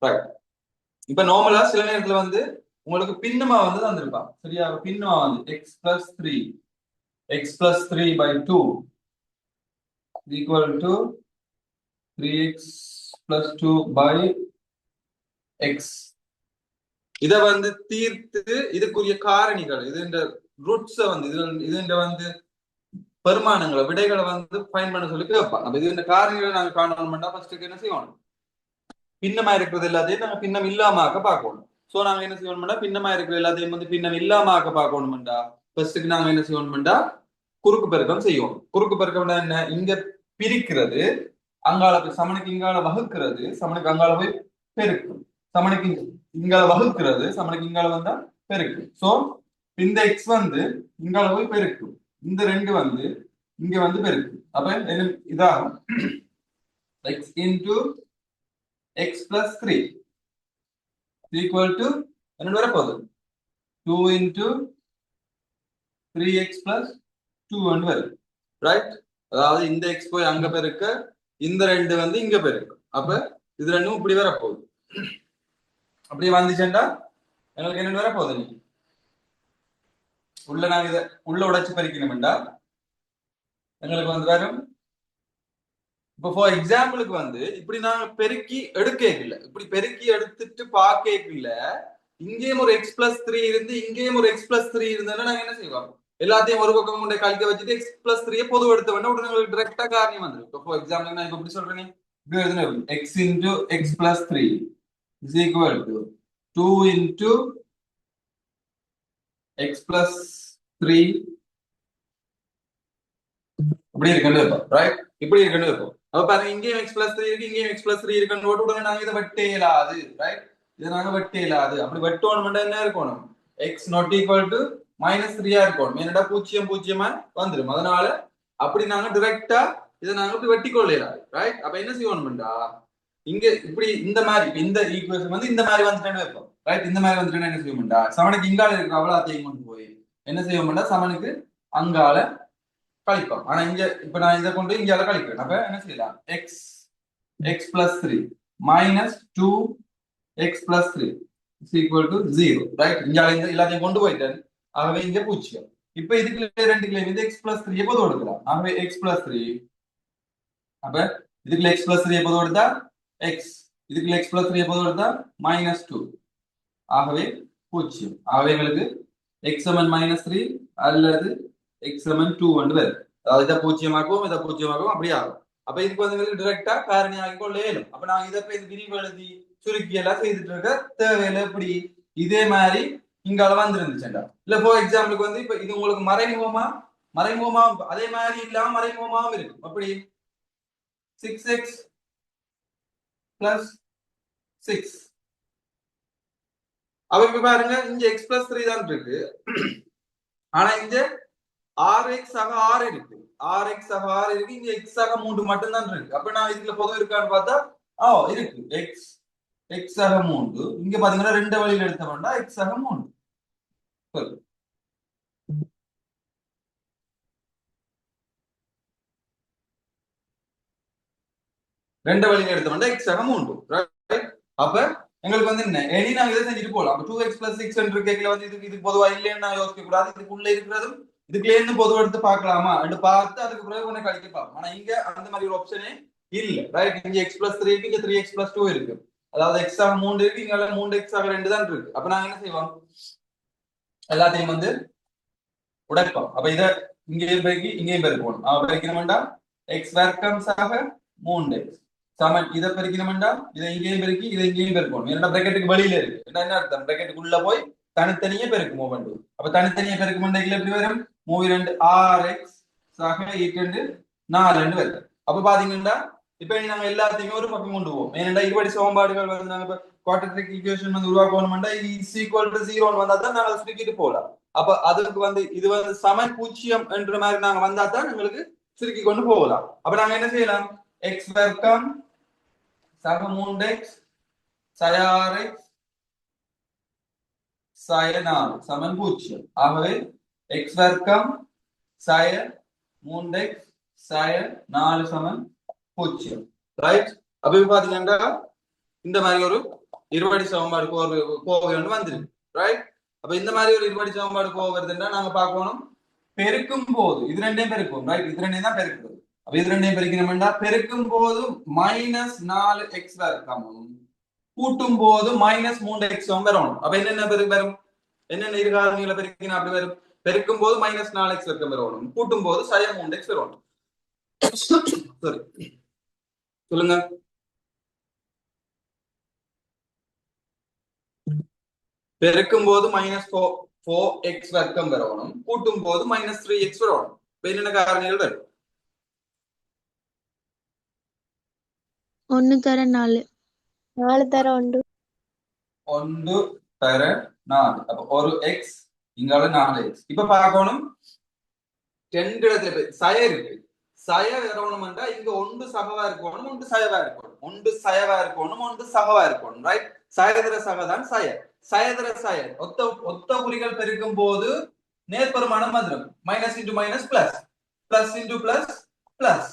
Right. இப்ப நார்மலா சில நேரத்துல வந்து உங்களுக்கு பின்னமா வந்து தந்திருப்பான். சரியா? பின்னமா வந்து x+3 equal to 3x+2 by x. இத வந்து தீர்த்து இதுக்குரிய காரணிகள் இது இந்த ரூட்ஸ வந்து இது இந்த வந்து பெருமானங்களை விடைகளை வந்து ஃபைன் பண்ண சொல்லி கேட்பான். அப்ப இது இந்த காரணிகளை நாங்க காணணும்னா ஃபர்ஸ்ட் என்ன செய்யணும்? பின்னமா இருக்கிறது எல்லாத்தையும் நாங்க பின்னம் இல்லாமக்க பார்க்கணும். சோ நாங்க என்ன செய்யணும்னா பின்னமா இருக்கிற எல்லாத்தையும் வந்து பின்னம் இல்லாமக்க பார்க்கணும்டா ஃபர்ஸ்ட்டுக்கு நாங்க என்ன செய்யணும்டா குறுக்கு பெருக்கம் செய்வோம். குறுக்கு பெருக்கம்னா என்ன? இங்க பிரிக்கிறது, அங்கால போய் சமனுக்கு இங்கால வகுக்கிறது, சமனுக்கு அங்கால போய் பெருக்கும், சமனுக்கு இங்கால வகுக்கிறது, சமனுக்கு இங்கால வந்தா பெருக்கும். சோ இந்த எக்ஸ் வந்து இங்கால போய் பெருக்கும், இந்த ரெண்டு வந்து இங்க வந்து பெருக்கும். அப்ப என்ன இதாகும்? x into x+3 equal to என்ன வரப்போகுது? 2 into 3x+2 வருது. ரைட்? அதாவது இந்த எக்ஸ் போய் அங்க பெருக்க, இந்த ரெண்டு வந்து இங்க பெருக்கும். அப்ப இது ரெண்டும் இப்படி வரப்போகுது. அப்படி வந்துச்சுண்டா எங்களுக்கு என்ன வரப்போகுது? நீ உள்ள நாங்க இதை உள்ள உடைச்சு பறிக்கணும்டா எங்களுக்கு வந்து வரும். இப்போ ஃபார் எக்ஸாம்பிளுக்கு வந்து இப்படி நாங்க பெருக்கி எடுக்கல, இப்படி பெருக்கி எடுத்துட்டு பார்க்கல, இங்கேயும் ஒரு x+3 இருந்து இங்கேயும் ஒரு x+3 இருந்ததுன்னா நாங்க என்ன செய்வோம்? எல்லாத்தையும் ஒரு பக்கம் கொண்டு கழிக்க வச்சுட்டு x+3 பொது எடுத்த வேண்டாம் உடனே உங்களுக்கு டிரெக்டா காரணம் வந்துடும். இப்போ ஃபார் எக்ஸாம்பிள் நான் இப்போ எப்படி சொல்றேன்? இப்படி எழுதுனேன், x into x+3 is equal to 2 into x+3 இப்படி இருக்குன்னு இருக்கும். ரைட்? இப்படி இருக்குன்னு இருக்கும். அப்ப பாருங்க, இங்கேயும் x+3 இருக்கு, இங்கேயும் x+3 இருக்குன்னு போட்டு உடனே நாங்க இதை வெட்டே இயலாது. ரைட்? இதை நாங்க வெட்டே இயலாது. அப்படி வெட்டணும் என்ன இருக்கணும்? x not equal to -3 இருக்கணும். ஏன்னா 0 0 வந்துடும். அதனால அப்படி நாங்க டிரெக்டா இதை நாங்க இப்படி வெட்டி கொள்ளலாம். ரைட்? அப்ப என்ன செய்யணும்டா இங்க இப்படி இந்த மாதிரி இந்த ஈக்குவேஷன் வந்து இந்த மாதிரி வந்துட்டேன்னு வைப்போம். ரைட்? இந்த மாதிரி வந்துட்டேன்னு என்ன செய்யணும்டா சமனுக்கு இங்கால இருக்க அவ்வளோத்தையும் கொண்டு போய் என்ன செய்வோம்டா சமனுக்கு அங்கால கழிப்போம். ஆனா இங்க இப்ப நான் இதை கொண்டு இங்கால கழிக்கிறேன். அப்ப என்ன செய்யலாம்? x+3 -2x+3 is equal to 0. Right? இங்கால இந்த எல்லாத்தையும் கொண்டு போயிட்டேன். ஆகவே இங்க 0. இப்ப இதுக்குள்ள ரெண்டுக்குள்ள வந்து x+3 பொது எடுக்கலாம். ஆகவே x+3 அப்ப இதுக்குள்ள x+3 பொது எடுத்தா x, இதுக்குள்ள x+3 பொது எடுத்தா -2. ஆகவே 0. ஆகவே எங்களுக்கு x -3 அல்லது x 2 வந்து வருது. அதாவது இதை 0 இதை 0 அப்படி ஆகும். அப்ப இதுக்கு வந்து டிரெக்டா காரணி ஆகி கொள்ள இயலும். அப்ப நான் இதை போய் விரிவு எழுதி சுருக்கி எல்லாம் செய்துட்டு இருக்க தேவையில்லை. எப்படி இதே மாதிரி இங்கால வந்துருந்துச்சுண்டா இல்ல ஃபார் எக்ஸாம்பிளுக்கு வந்து இப்ப இது உங்களுக்கு மறைமுகமா அதே மாதிரி இல்லாம மறைமுகமாவும் இருக்கும். அப்படி 6x + 6 அவங்க பாருங்க இங்க x+3 தான் இருக்கு. ஆனா இங்க rx ஆக 6 இருக்கு, rx ஆக 6 இருக்கு, இங்க x ஆக 3 மட்டும் தான் இருக்கு. அப்ப நான் இதுல பொது இருக்கான்னு பார்த்தா இருக்கு, x ஆக 3. இங்க பாத்தீங்கன்னா ரெண்டு வழியில எடுத்தோம்னா x ஆக 3. ரெண்டு வழியில எடுத்தோம்னா x ஆக 3. அப்ப எங்களுக்கு வந்து என்ன இனி நாங்க இதை செஞ்சுட்டு போகலாம். அப்ப 2x + 6 கேட்கல வந்து இதுக்கு பொதுவா இல்லைன்னு நான் யோசிக்க கூடாது. இதுக்குள்ள இருக்கிறதும் இதுக்குள்ள இருந்து பொதுவா எடுத்து பார்க்கலாமா என்று பார்த்து அதுக்கு பிறகு உன்னை கழிக்க பார்ப்போம். ஆனா இங்க அந்த மாதிரி ஒரு ஆப்ஷனே இல்ல. ரைட்? இங்க x+3 இருக்கு, இங்க 3x+2 இருக்கு. அதாவது x ஆக 3 இருக்கு, இங்க 3x ஆக 2 தான் இருக்கு. அப்ப நாங்க என்ன செய்வோம்? எல்லாத்தையும் வந்து உடைப்போம். அப்ப இதை இங்கேயும் பெருக்கி இங்கேயும் பெருக்கணும். பெருக்கணும்டா x வர்க்கம்ஸாக 3x சமன் இதை பெருக்கணும்டா இதை இங்கேயும் பெருக்கி இதை இங்கேயும் பெருக்கணும். ஏன்னா பிராக்கெட்டுக்கு வெளியில இருக்கு. என்ன அர்த்தம்? பிராக்கெட்டுக்குள்ள போய் தனித்தனியே பெருக்கு மூவ் பண்ணுது. அப்ப தனித்தனியே பெருக்கு மண்டைகள் எப்படி வரும்? 2 6x ஆக 8 வருது. அப்ப பாத்தீங்கன்னா இப்ப நாங்க எல்லாத்தையுமே ஒரு பக்கம் கொண்டு போவோம். ஏன்னா இருபடி சமன்பாடுகள் வந்து நாங்க குவாட்ரேட்டிக் ஈக்குவேஷன் வந்து உருவாக்கணும்னா இது இஸ் ஈக்குவல் டு 0 வந்தா தான் நாங்க சுருக்கிட்டு போகலாம். அப்ப அதுக்கு வந்து இது வந்து சமன் 0 என்ற மாதிரி நாங்க வந்தா தான் எங்களுக்கு சுருக்கி கொண்டு போகலாம். அப்ப நாங்க என்ன செய்யலாம்? x வர்க்கம் சக 3x சய 6x சய 4 சமன் 0. ஆகவே x வர்க்கம் சய 3x சய 4 சமன் 0. ரைட்? அப்ப பாத்தீங்கன்னா இந்த மாதிரி ஒரு இருபடி சமன்பாடு கோவை ஒன்று வந்துருக்கு. ரைட்? அப்ப இந்த மாதிரி ஒரு இருபடி சமன்பாடு கோவை வருதுன்னா நாங்க பார்க்கணும் பெருக்கும் போது இது ரெண்டையும் பெருக்கும். ரைட்? இது ரெண்டையும் தான் பெருக்குது. அப்ப இது ரெண்டையும் பெருக்கணும்னா பெருக்கும் போது -4x வர்க்கமும் கூட்டும் போது -3x வரணும். அப்ப என்னென்ன பெருக்கு வரும்? என்னென்ன இருகாரணிகளை பெருக்கினா அப்படி வரும்? பெருக்கும் போது -4x வர்க்கம் வரணும், கூட்டும் போது -3x வரணும். சரி, சொல்லுங்க. பெருக்கும் போது -4x வர்க்கம் வரணும், கூட்டும் போது -3x வரணும். இப்ப என்னென்ன காரணிகள் வரும்? 1 தர 4 4 தர 1 1 தர 4. அப்ப ஒரு x இங்கால 4x. இப்ப பார்க்கணும் 2 இடத்துல சய இருக்கு. சய வரணும்னா இங்க ஒன்று சகவா இருக்கணும், ஒன்று சயவா இருக்கணும், ஒன்று சயவா இருக்கணும், ஒன்று சகவா இருக்கணும். ரைட்? சயதர சகதான் சய. சயதர சய ஒத்த குறிகள் பெருக்கும் போது நேர்பெருமானம் வந்துடும். Minus into minus plus, plus into plus plus.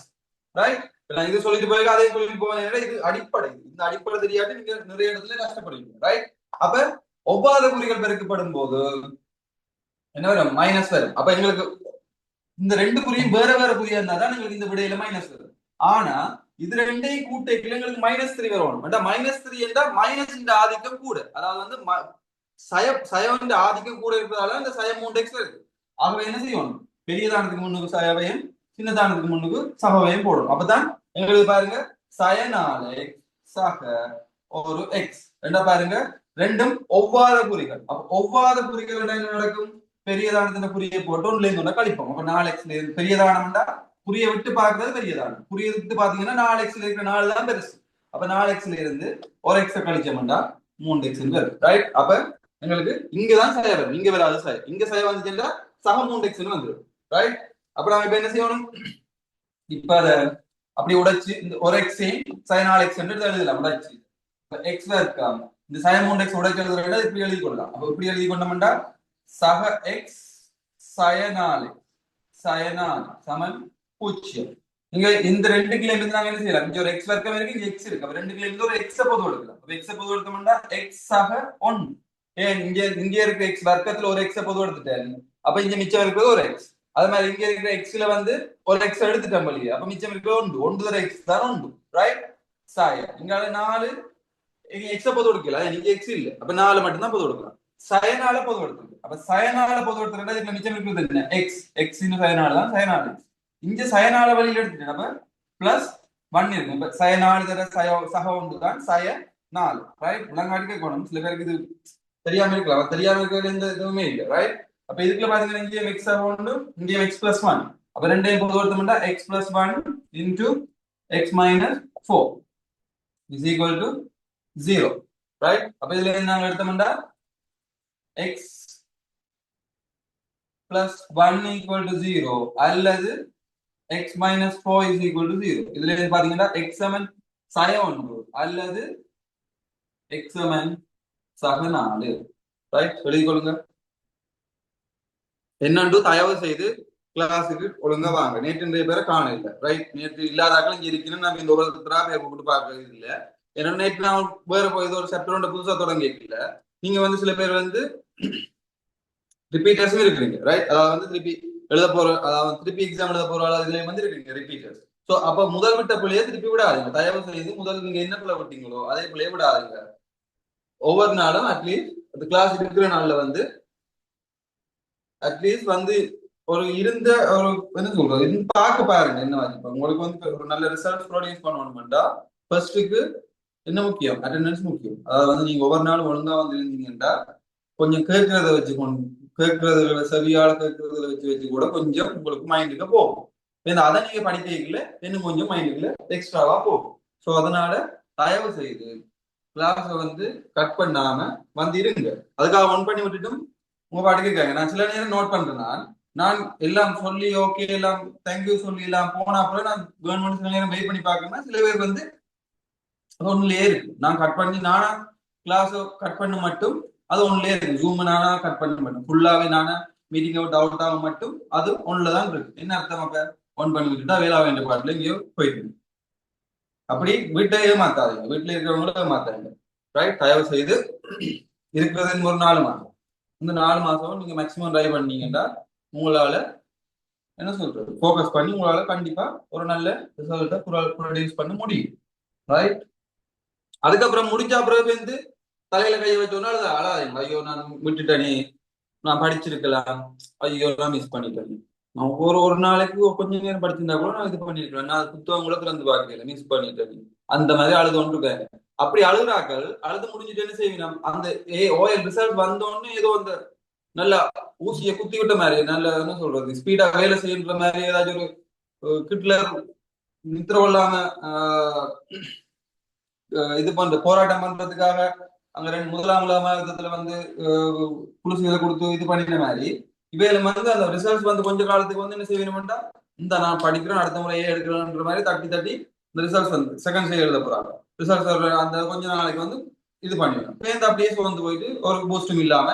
Right? நான் இது சொல்லிட்டு போய் அதே சொல்லிட்டு போவேன். இது அடிப்படை. இந்த அடிப்படை தெரியாட்டி நீங்க நிறைய இடத்துல கஷ்டப்படுவீங்க. ரைட்? அப்ப ஒவ்வாத குறிகள் பெருக்கப்படும் போது என்ன வரும்? மைனஸ் வரும். அப்ப எங்களுக்கு இந்த ரெண்டு குறியும் வேற வேற குறியா இருந்தாதான் எங்களுக்கு இந்த விடையில மைனஸ் வரும். ஆனா இது ரெண்டையும் கூட்டைக்குள்ள எங்களுக்கு -3 வரணும். -3 என்றா மைனஸ் இந்த ஆதிக்கம் கூட, அதாவது வந்து சயம் ஆதிக்கம் கூட இருப்பதால இந்த சயம் 3x இருக்கு. ஆகவே என்ன செய்யணும்? பெரியதானத்துக்கு முன்னுக்கு சயவையும் சின்னதானத்துக்கு முன்னுக்கு சகவையும் போடணும். அப்பதான் எங்களுக்கு பாருங்க சய4 சக ஒரு எக்ஸ் ரெண்டா பாருங்க, ரெண்டும் ஒவ்வாத குறிகள். அப்ப ஒவ்வாத குறிகள் என்ன நடக்கும்? பெரியதானத்தின் குறியை போட்டு ஒன்றுல இருந்து ஒண்ணு கழிப்போம். அப்ப 4xல இருந்து பெரியதானம்டா குறியை விட்டு பார்க்கறது பெரியதானம். குறியை விட்டு பாத்தீங்கன்னா 4xல இருக்கிற 4 தான் பெருசு. அப்ப 4xல இருந்து ஒரு x கழிச்சோம்டா 3x வரும். ரைட்? அப்ப எங்களுக்கு இங்கதான் சய வரும், இங்க வராது சய. இங்க சய வந்துச்சுன்னா சக 3x வந்துடும். ரைட்? அப்ப நாம இப்ப என்ன செய்யணும்? இப்ப அத அப்படி உடைச்சு இந்த ஒரு எக்ஸையும் சய 4x எழுதலாம். உடைச்சு x வர்க்கம் இந்த சய 3x உடைக்கிறது விட இப்படி எழுதி கொள்ளலாம். அப்ப இப்படி எழுதி கொண்டோம்டா சக x சய4 சமன் 0. இங்க இந்த ரெண்டு கிலோ இருந்து நாங்க என்ன செய்யலாம்? இங்க ஒரு x வர்க்கம் இருக்கு, இங்க x இருக்கு. அப்ப ரெண்டு கிலோ இருந்து ஒரு x பொது எடுக்கலாம். அப்ப x பொது எடுத்தோம்னா x சக 1. ஏன் இங்க இருக்க x வர்க்கத்துல ஒரு x பொது எடுத்துட்டேன். அப்ப இங்க மிச்சம் இருக்கிறது ஒரு x. அது மாதிரி இங்க இருக்கிற xல வந்து ஒரு x எடுத்துட்டோம் பள்ளியே. அப்ப மிச்சம் இருக்கிறது 1 தர x தான் 1. ரைட்? சாய இங்க 4 இங்க x பொது எடுக்கலாம். இங்க x இல்ல. அப்ப 4 மட்டும் தான் பொது எடுக்கலாம். சயனால பொது எடுத்துருக்கு. அப்ப சயனால பொது எடுத்துட்டா இதுல மிச்சம் இருக்கிறது என்ன? x இன் சயனால தான் சய4. இங்க சயனால வழியில எடுத்துட்டேன். அப்ப +1 இருக்கு. இப்ப சய4 தர சக 1 தான் சய4. ரைட்? விளங்காட்டி கேட்கணும். சில பேருக்கு இது தெரியாம இருக்கலாம். தெரியாம இருக்கிறது எந்த இதுவுமே இல்லை. ரைட்? அப்ப இதுக்குள்ள பாத்தீங்கன்னா இங்கே x 1 இங்கே x+1. அப்ப ரெண்டையும் பொது எடுத்தோம்னா x+1 into x - 4 is equal to 0. Right? அப்ப இதுல நாங்க எடுத்தோம்னா x +1 equal to 0 அல்லது x - 4 is equal to 0. இதுல பாத்தீங்கன்னா x சமன் சய 1 அல்லது x சமன் சக 4. ரைட்? எழுதி கொள்ளுங்க. என்னண்டு தயவு செய்து கிளாஸுக்கு ஒழுங்கா வாங்க. நேற்று நிறைய பேரை காண இல்லை. ரைட்? நேற்று இல்லாதாக்கள் இங்க இருக்கணும். நம்ம இந்த உலகத்துல பேர் கூப்பிட்டு பார்க்கறது இல்லை. ஏன்னா நேற்று நான் வேற போய் ஒரு சாப்டர் புதுசா தொடங்கிக்கல. நீங்க வந்து சில பேர் வந்து ரிப்பீட்டர்ஸும் இருக்கிறீங்க. ரைட்? அதாவது வந்து திருப்பி எழுத போற, அதாவது திருப்பி எக்ஸாம் எழுத போற இதுல வந்து இருக்கீங்க ரிப்பீட்டர்ஸ். சோ அப்ப முதல் விட்ட பிள்ளைய திருப்பி விடாதீங்க. தயவு செய்து முதல் நீங்க என்ன பிள்ளை விட்டீங்களோ அதே பிள்ளைய விடாதீங்க. ஒவ்வொரு நாளும் அட்லீஸ்ட் அந்த கிளாஸ் இருக்கிற நாள்ல வந்து அட்லீஸ்ட் வந்து ஒரு இருந்த ஒரு என்ன சொல்றது பார்க்க பாருங்க. என்ன மாதிரி உங்களுக்கு வந்து ஒரு நல்ல ரிசல்ட் ப்ரொடியூஸ் பண்ணணும்டா ஃபர்ஸ்ட்டுக்கு என்ன முக்கியம்? அட்டெண்டன்ஸ் முக்கியம். அதாவது வந்து நீங்க ஒவ்வொரு நாளும் ஒழுங்கா வந்து இருந்தீங்கன்னா கொஞ்சம் கேட்கறத வச்சு கேட்கறதுல செவியால கேட்கறதுல வச்சு கூட கொஞ்சம் உங்களுக்கு மைண்டுக்கு போகும். அதை நீங்க படிக்கல இன்னும் கொஞ்சம் மைண்டுக்குள்ள எக்ஸ்ட்ராவா போகும். ஸோ அதனால தயவு செய்து கிளாஸ வந்து கட் பண்ணாம வந்து இருங்க. அதுக்காக ஒன் பண்ணி விட்டுட்டும் உங்க பாட்டுக்கு இருக்காங்க. நான் சில நேரம் நோட் பண்றேன். நான் எல்லாம் சொல்லி ஓகே எல்லாம் தேங்க்யூ சொல்லி எல்லாம் போனா அப்புறம் நான் கவர்மெண்ட் சில நேரம் வெயிட் பண்ணி பாக்கணும்னா சில பேர் வந்து ஒன்னுலயே இருக்கு. நான் கட் பண்ணி நானா கிளாஸ் கட் பண்ண மட்டும் அது ஒன்னுலயே இருக்கு. ஜூம் நானா கட் பண்ண மட்டும் ஃபுல்லாவே நானா மீட்டிங் அவுட் அவுட் ஆக மட்டும் அது ஒன்னுலதான் இருக்கு. என்ன அர்த்தம்? அப்ப ஒன் பண்ணி விட்டுட்டா வேலை வேண்டிய பாட்டுல எங்கேயோ போயிட்டு அப்படி வீட்டை ஏமாத்தாதீங்க. வீட்டுல இருக்கிறவங்கள ஏமாத்தாதீங்க. ரைட். தயவு செய்து இருக்கிறது ஒரு 4 மாசம். இந்த 4 மாசம் நீங்க மேக்சிமம் ட்ரை பண்ணீங்கன்னா உங்களால என்ன சொல்றது ஃபோக்கஸ் பண்ணி உங்களால கண்டிப்பா ஒரு நல்ல ரிசல்ட்டை ப்ரொடியூஸ் பண்ண முடியும். ரைட். அதுக்கப்புறம் முடிஞ்ச அப்புறம் வந்து தலையில கையை வச்சோன்னா அழாதீங்க. ஐயோ நான் விட்டுட்டேனே, நான் படிச்சிருக்கலாம், ஐயோ நான் மிஸ் பண்ணிட்டேன். நான் ஒரு நாளைக்கு கொஞ்ச நேரம் படிச்சிருந்தா கூட நான் இது பண்ணிருக்கேன், நான் புத்தகம் கூட திறந்து பார்க்கல, மிஸ் பண்ணிட்டேன், அந்த மாதிரி அழுது கொண்டிருக்காங்க. அப்படி அழுகுறாக்கள் அழுது முடிஞ்சுட்டு என்ன செய்யணும், அந்த ஓஎல் ரிசல்ட் வந்தோடனே ஏதோ அந்த நல்ல ஊசியை குத்தி விட்ட மாதிரி நல்ல என்ன சொல்றது ஸ்பீடா வேலை செய்யற மாதிரி ஏதாச்சும் ஒரு கிட்லர் நித்திர கொள்ளாம இது பண்ற போராட்டம் பண்றதுக்காக அங்க முதலாம் யுத்தத்துல வந்து குளிசுகளை கொடுத்து இது பண்ணின மாதிரி இவையில வந்து அந்த ரிசல்ட்ஸ் வந்து கொஞ்ச காலத்துக்கு வந்து என்ன செய்யணும்டா, இந்த நான் படிக்கிறேன் அடுத்த முறையே எடுக்கணும்ன்ற மாதிரி தட்டி தட்டி இந்த ரிசல்ட்ஸ் வந்து செகண்ட் சைடு எழுத போறாங்க. ரிசல்ட்ஸ் அந்த கொஞ்ச நாளைக்கு வந்து இது பண்ணிடணும். சேர்ந்து அப்படியே வந்து போயிட்டு ஒரு பூஸ்டும் இல்லாம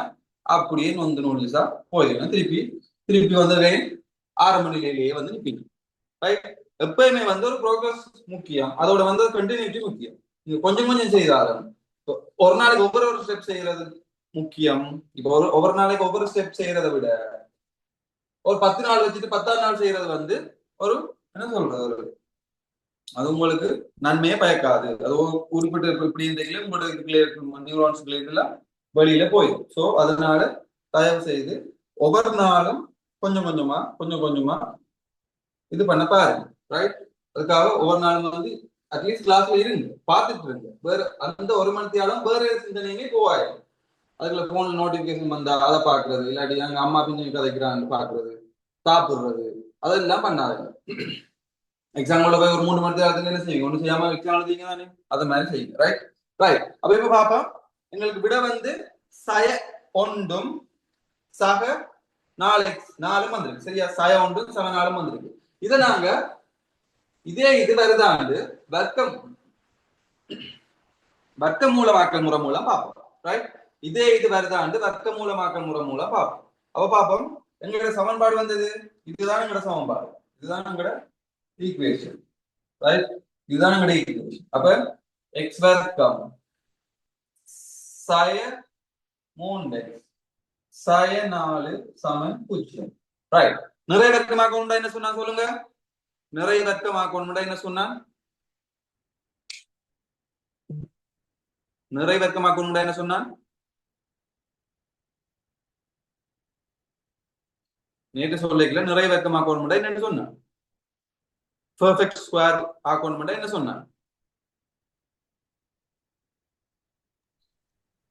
அப்படியே வந்து நோட்டீஸா போயிடணும். திருப்பி திருப்பி வந்து ஆரம்ப நிலையிலேயே வந்து நிற்பீங்க. ரைட். எப்பயுமே வந்து ஒரு ப்ரோக்ரஸ் முக்கியம், அதோட வந்து கண்டினியூட்டி முக்கியம். நீங்க கொஞ்சம் கொஞ்சம் செய்தாலும் ஒரு நாளைக்கு ஒவ்வொரு ஸ்டெப் செய்யறது முக்கியம். இப்போ ஒவ்வொரு நாளைக்கு ஒவ்வொரு ஸ்டெப் செய்யறதை விட ஒரு 10 நாள் வச்சுட்டு 10ஆம் நாள் செய்யறது வந்து ஒரு என்ன சொல்றது அது உங்களுக்கு நன்மையே பயக்காது. அது குறிப்பிட்ட இப்படி இருந்தீங்களே உங்களுக்கு நியூரான்ஸ் எல்லாம் வெளியில போயிடும். ஸோ அதனால தயவு செய்து ஒவ்வொரு நாளும் கொஞ்சம் கொஞ்சமா கொஞ்சம் கொஞ்சமா இது பண்ண பாருங்க. ரைட். அதுக்காக ஒவ்வொரு நாளும் வந்து அட்லீஸ்ட் கிளாஸ்ல இருங்க, பார்த்துட்டு இருங்க. வேற அந்த ஒரு மணித்தியாலும் வேற சிந்தனையுமே போவாயிடும். அதுக்குள்ள போன்ல நோட்டிபிகேஷன் வந்தா அதை பாக்குறது, இல்லாட்டி அங்க அம்மா பிஞ்சு கதைக்கிறான்னு பாக்குறது, சாப்பிடுறது, அதெல்லாம் பண்ணாதுங்க. எக்ஸாம்பிள் போய் ஒரு 3 மணி நேரத்துக்கு என்ன செய்யுங்க, ஒன்றும் செய்யாம எக்ஸாம் எழுதிங்க தானே, அது மாதிரி செய்யுங்க. ரைட். ரைட். அப்ப இப்ப பாப்போம். எங்களுக்கு விட வந்து சய ஒன்றும் சக 4x4 வந்திருக்கு. சரியா? சய ஒன்றும் சக 4 வந்திருக்கு. இதை நாங்க இது வருதாண்டு வர்க்க மூலமாக்கல் முறை மூலம் பார்ப்போம். ரைட். இது வருதாண்டு வர்க்க மூலமாக்கல் முறை மூலம் பார்ப்போம். அப்ப பார்ப்போம். எங்களோட சமன்பாடு வந்தது இதுதான். எங்களோட சமன்பாடு இதுதான் எங்களோட ஈக்குவேஷன். ரைட். இதுதான் எங்களோட ஈக்குவேஷன். அப்ப எக்ஸ் வர்க்கம் சய 3x சய 4 சமன் 0. ரைட். நிறைய வர்க்கமாக உண்டா என்ன சொன்னா சொல்லுங்க. நிறைய வர்க்கமாக்கணும்னா என்ன சொன்னா, நிறைய வர்க்கமாக்கணும்னா என்ன சொன்னா, நேற்று சொல்லிக்கல. நிறைய வர்க்கமாக்கணும்னா என்ன சொன்னா, பெர்ஃபெக்ட் ஸ்கொயர் ஆக்கணும்னா என்ன சொன்னா,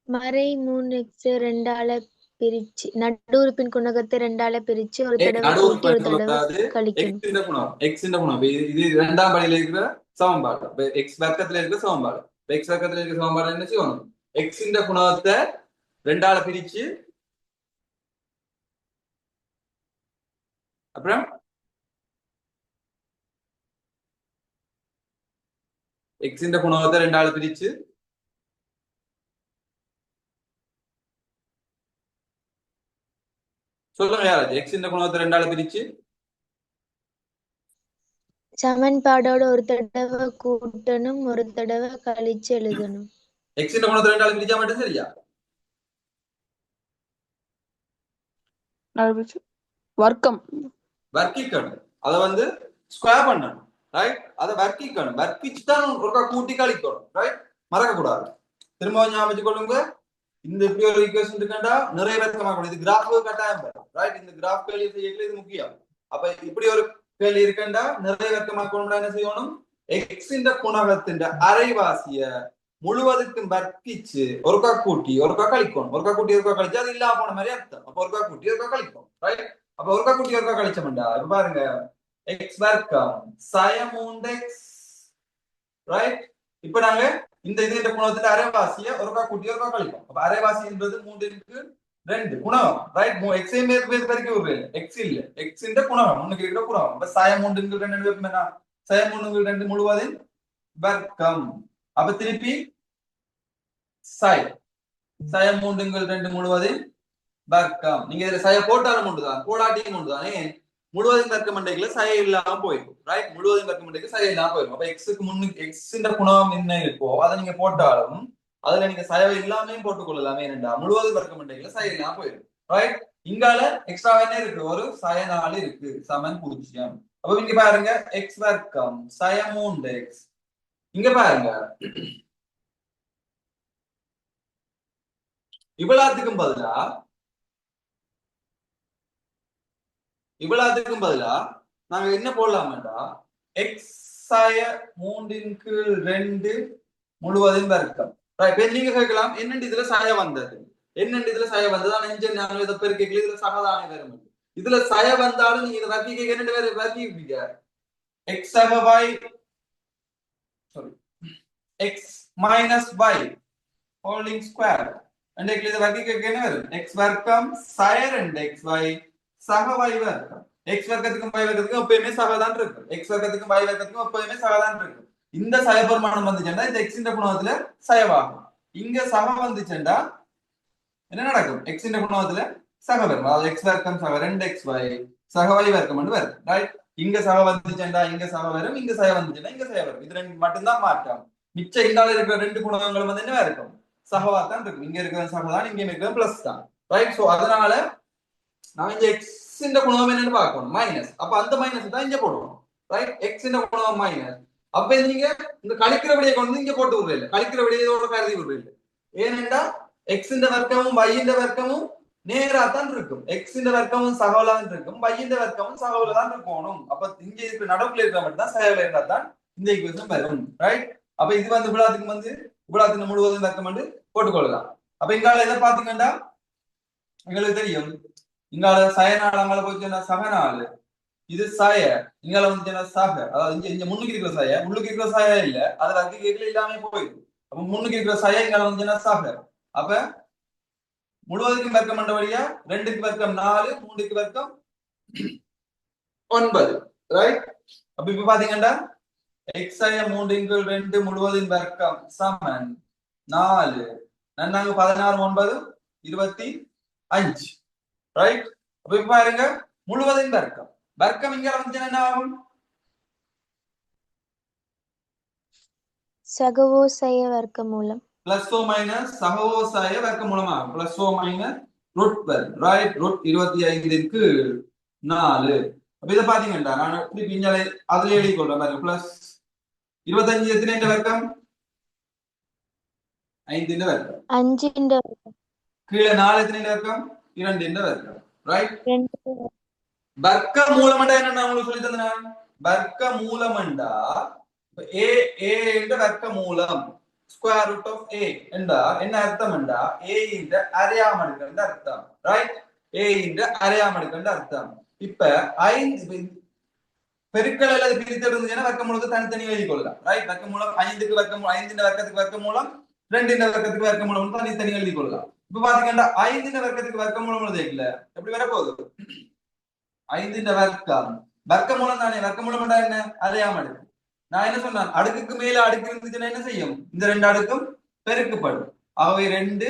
மறை 3x 2ஆல பிரிச்சு நடு உறுப்பின் குணகத்தை 2ஆல பிரிச்சு ஒரு தடவை கூட்டி ஒரு தடவை கழிக்கணும். எக்ஸ் இந்த குணம் இது இரண்டாம் படியில இருக்கிற சமன்பாடு. எக்ஸ் வர்க்கத்துல இருக்கிற சமன்பாடு. எக்ஸ் வர்க்கத்துல இருக்கிற சமன்பாடு என்ன செய்யணும், எக்ஸ் இந்த குணத்தை 2ஆல பிரிச்சு அப்புறம் எக்ஸ் இந்த குணத்தை 2ஆல பிரிச்சு சொல்லுங்க யாராச்சும். எக்ஸ் இந்த குணத்தை 2ஆல பிரிச்சு சமன்பாடோட ஒரு தடவை கூட்டணும் ஒரு தடவை கழிச்சு எழுதணும். எக்ஸ் இந்த குணத்தை 2ஆல பிரிச்சா மட்டும் சரியா? வர்க்கம் வர்க்கிக்கணும். அதை வந்து ஸ்கொயர் பண்ணணும். ரைட். அதை வர்க்கிக்கணும். வர்க்கிச்சுதான் ஒருக்கா கூட்டி கழிக்கணும். ரைட். மறக்க கூடாது. திரும்ப ஞாபகம் கொள்ளுங்க. இந்த இப்படி ஒரு ஈக்குவேஷன் இருக்கா நிறைய வர்க்கமாக்கணும். இது கிராஃப் கட்டாயம். ரைட். இந்த கிராஃப் கேள்வி செய்யல இது முக்கியம். அப்ப இப்படி ஒரு கேள்வி இருக்கா நிறைய வர்க்கமாக்கணும்னா என்ன செய்யணும், எக்ஸ் இந்த குணகத்தின் அரைவாசிய முழுவதுக்கும் வர்க்கிச்சு ஒருக்கா கூட்டி ஒருக்கா கழிக்கணும். ஒருக்கா கூட்டி ஒருக்கா கழிச்சு அது இல்லாம போன மாதிரி அர்த்தம். அப்ப ஒருக்கா கூட்டி ஒருக்கா கழிக்கும். ரைட். அப்ப ஒருக்கா கூட்டி ஒருக்கா கழிச்சோம்டா இப்ப பாருங்க எக்ஸ் வர்க்கம் சய 3x. ரைட். இப்ப நாங்க இந்த இந்த குணத்துல அரைவாசிய ஒருக்கா கூட்டி ஒருக்கா கழிப்போம். அப்ப அரைவாசி என்பது 3க்கு 2 குணகம். ரைட். எக்ஸ் பெருக்கி விடுறேன். எக்ஸ் இல்ல, எக்ஸ் இந்த குணகம் முன்னுக்கு இருக்கிற குணகம். அப்ப சய 3க்கு 2 வைப்போம்னா சய 3க்கு 2 முழுவதின் வர்க்கம். அப்ப திருப்பி சய 3க்கு 2 முழுவதின் வர்க்கம். நீங்க இதுல சய போட்டாலும் உண்டுதான் போடாட்டியும் உண்டுதானே. முழுவதும் வர்க்கம் மண்டைக்குள்ள சய இல்லாம போயிடும். ரைட். முழுவதும் வர்க்கம் மண்டைக்கு சய இல்லாம போயிடும். அப்ப எக்ஸுக்கு முன்னுக்கு எக்ஸ் குணம் என்ன இருக்கோ அதை நீங்க போட்டாலும் அதுல நீங்க சயவை இல்லாமையும் போட்டுக்கொள்ளலாமே என்னண்டா முழுவதும் வர்க்கம் பண்றீங்களா சய இல்லாம போயிடும் ரைட். இங்கால எக்ஸ்ட்ரா என்ன இருக்கு ஒரு சய 4 இருக்கு சமன் 0. அப்ப இங்க பாருங்க எக்ஸ் வர்க்கம் சய 3x. இங்க பாருங்க இவ்வளவுக்கும் பதிலா நாங்க என்ன போடலாம்டா எக்ஸ் சய 3/2 முழுவதும் வர்க்கம். நீங்க கேட்கலாம் என்னண்டு இதுல சய வந்தது நாங்க இதை பெருக்கல இதுல சகதானே வரும். இதுல சய வந்தாலும் நீங்க இதை வர்க்கி என்னண்டு வேற வர்க்கிப்பீங்க எக்ஸ் சக y sorry X minus y holding square and இதை வர்க்கி என்ன வரும் எக்ஸ் வர்க்கம் சய 2xy சக y வர்க்கம். எக்ஸ் வர்க்கத்துக்கும் y வர்க்கத்துக்கும் எப்பயுமே சகதான் இருக்கு. எக்ஸ் வர்க்கத்துக்கும் y வர்க்கத்துக்கும் எப்பயுமே சகதான் இருக்கு. இந்த சயபெருமானம் வந்துச்சுன்னா இந்த எக்ஸ் இன் குணகத்துல சயவாகும். இங்க சக வந்துச்சுன்னா என்ன நடக்கும் எக்ஸ் இன் குணகத்துல சக வரும். அதாவது எக்ஸ் வர்க்கம் சக 2xy சக y வர்க்கம் வரும் ரைட். இங்க சக வந்துச்சுன்னா இங்க சக வரும், இங்க சய வந்துச்சுன்னா இங்க சய வரும். இது ரெண்டு மட்டும்தான் மாற்றம். மிச்சம் இங்கால இருக்கிற ரெண்டு குணகங்கள் வந்து என்ன இருக்கும் சகவா தான் இருக்கும். இங்க இருக்கிற சகதான் இங்க இருக்கிற பிளஸ் தான் ரைட். சோ அதனால நாம இந்த எக்ஸ் இன் குணகம் என்னன்னு பார்க்கணும் மைனஸ். அப்ப அந்த மைனஸ் தான் இங்க போடுவோம் ரைட். எக்ஸ் இன் குணகம் மைனஸ். அப்ப நீங்க இந்த கழிக்கிற விடையை கொண்டு இங்க போட்டு விடுறீங்க, கழிக்கிற விடையோட கருதி விடுறீங்க. ஏனென்றா எக்ஸ் இந்த வர்க்கமும் y இந்த வர்க்கமும் நேரா தான் இருக்கும். எக்ஸ் இந்த வர்க்கமும் சகவலா இருக்கும், y இந்த வர்க்கமும் சகவலா தான் இருக்கணும். அப்ப இங்க இருக்கிற நடுவுல இருக்கிற மட்டும் தான் சகவலா இருந்தா தான் இந்த ஈக்குவேஷன் வரும் ரைட். அப்ப இது வந்து இவ்வளவுக்கு முழுவதும் வர்க்கம் வந்து போட்டுக்கொள்ளலாம். அப்ப இங்கால எதை பாத்தீங்கன்னா எங்களுக்கு தெரியும் இங்கால சயனால அங்கால போச்சுன்னா சகனாலு இது சய இங்கால வந்து சக. அதாவது இங்க முன்னுக்கு இருக்கிற சய உள்ளுக்கு இருக்கிற சய இல்ல, அதுல அங்க கேட்கல இல்லாம போயிடும். அப்ப முன்னுக்கு இருக்கிற சய இங்கால வந்து சக. அப்ப முழுவதுக்கும் வர்க்கம் பண்ற வழியா 2க்கு வர்க்கம் 4 3க்கு வர்க்கம் 9 ரைட். அப்ப இப்ப பாத்தீங்கன்னா எக்ஸ் சய 3/2 முழுவதின் வர்க்கம் சமன் 4 நன்னாங்க 16 9 25 ரைட். அப்ப இப்ப பாருங்க முழுவதின் வர்க்கம் வர்க்கம் இங்க வந்து என்ன ஆகும் சகவோசய வர்க்கமூலம் பிளஸ் ஓ மைனஸ் சகவோசய வர்க்கமூலம் ஆகும். பிளஸ் ஓ மைனஸ் ரூட் வரும் ரைட். ரூட் 25க்கு 4. அப்ப இதை பாத்தீங்கன்னா நான் திருப்பி இங்க அதுல எழுதி கொள்றேன் பாருங்க. பிளஸ் 25 எத்தனை வர்க்கம் 5 வர்க்கம் 5 கீழே 4 எத்தனை வர்க்கம் 2 வர்க்கம் ரைட். வர்க்க மூலமண்டா என்ன உங்களுக்கு சொல்லி தந்தேன். வர்க்க மூலமண்டா a என்ற வர்க்க மூலம் ஸ்கொயர் ரூட் ஆஃப் a என்றா என்ன அர்த்தம் என்றா a என்ற அரையாமடுக்கு அர்த்தம் ரைட். a என்ற அரையாமடுக்கு அர்த்தம். இப்ப 5 பெருக்கல் அல்லது பிரித்தல் இருந்துச்சுன்னா வர்க்க மூலத்தை தனித்தனி எழுதி கொள்ளலாம் ரைட். வர்க்க மூலம் 5க்கு வர்க்கம் 5 வர்க்கத்துக்கு வர்க்க மூலம் 2 வர்க்கத்துக்கு வர்க்க மூலம் தனித்தனி எழுதி கொள்ளலாம். இப்ப பாத்தீங்கன்னா 5 வர்க்கத்துக்கு வர்க்க மூலம் எழுதிக்கல எப்படி வர போகுது 5 வர்க்கம் வர்க்க மூலம் தானே. வர்க்க மூலம் என்ன அரையாமடுக்கு. நான் என்ன சொன்னேன் அடுக்குக்கு மேல அடுக்கு இருந்துச்சுன்னா என்ன செய்யும் இந்த 2 அடுக்கும் பெருக்கப்படும். ஆகவே 2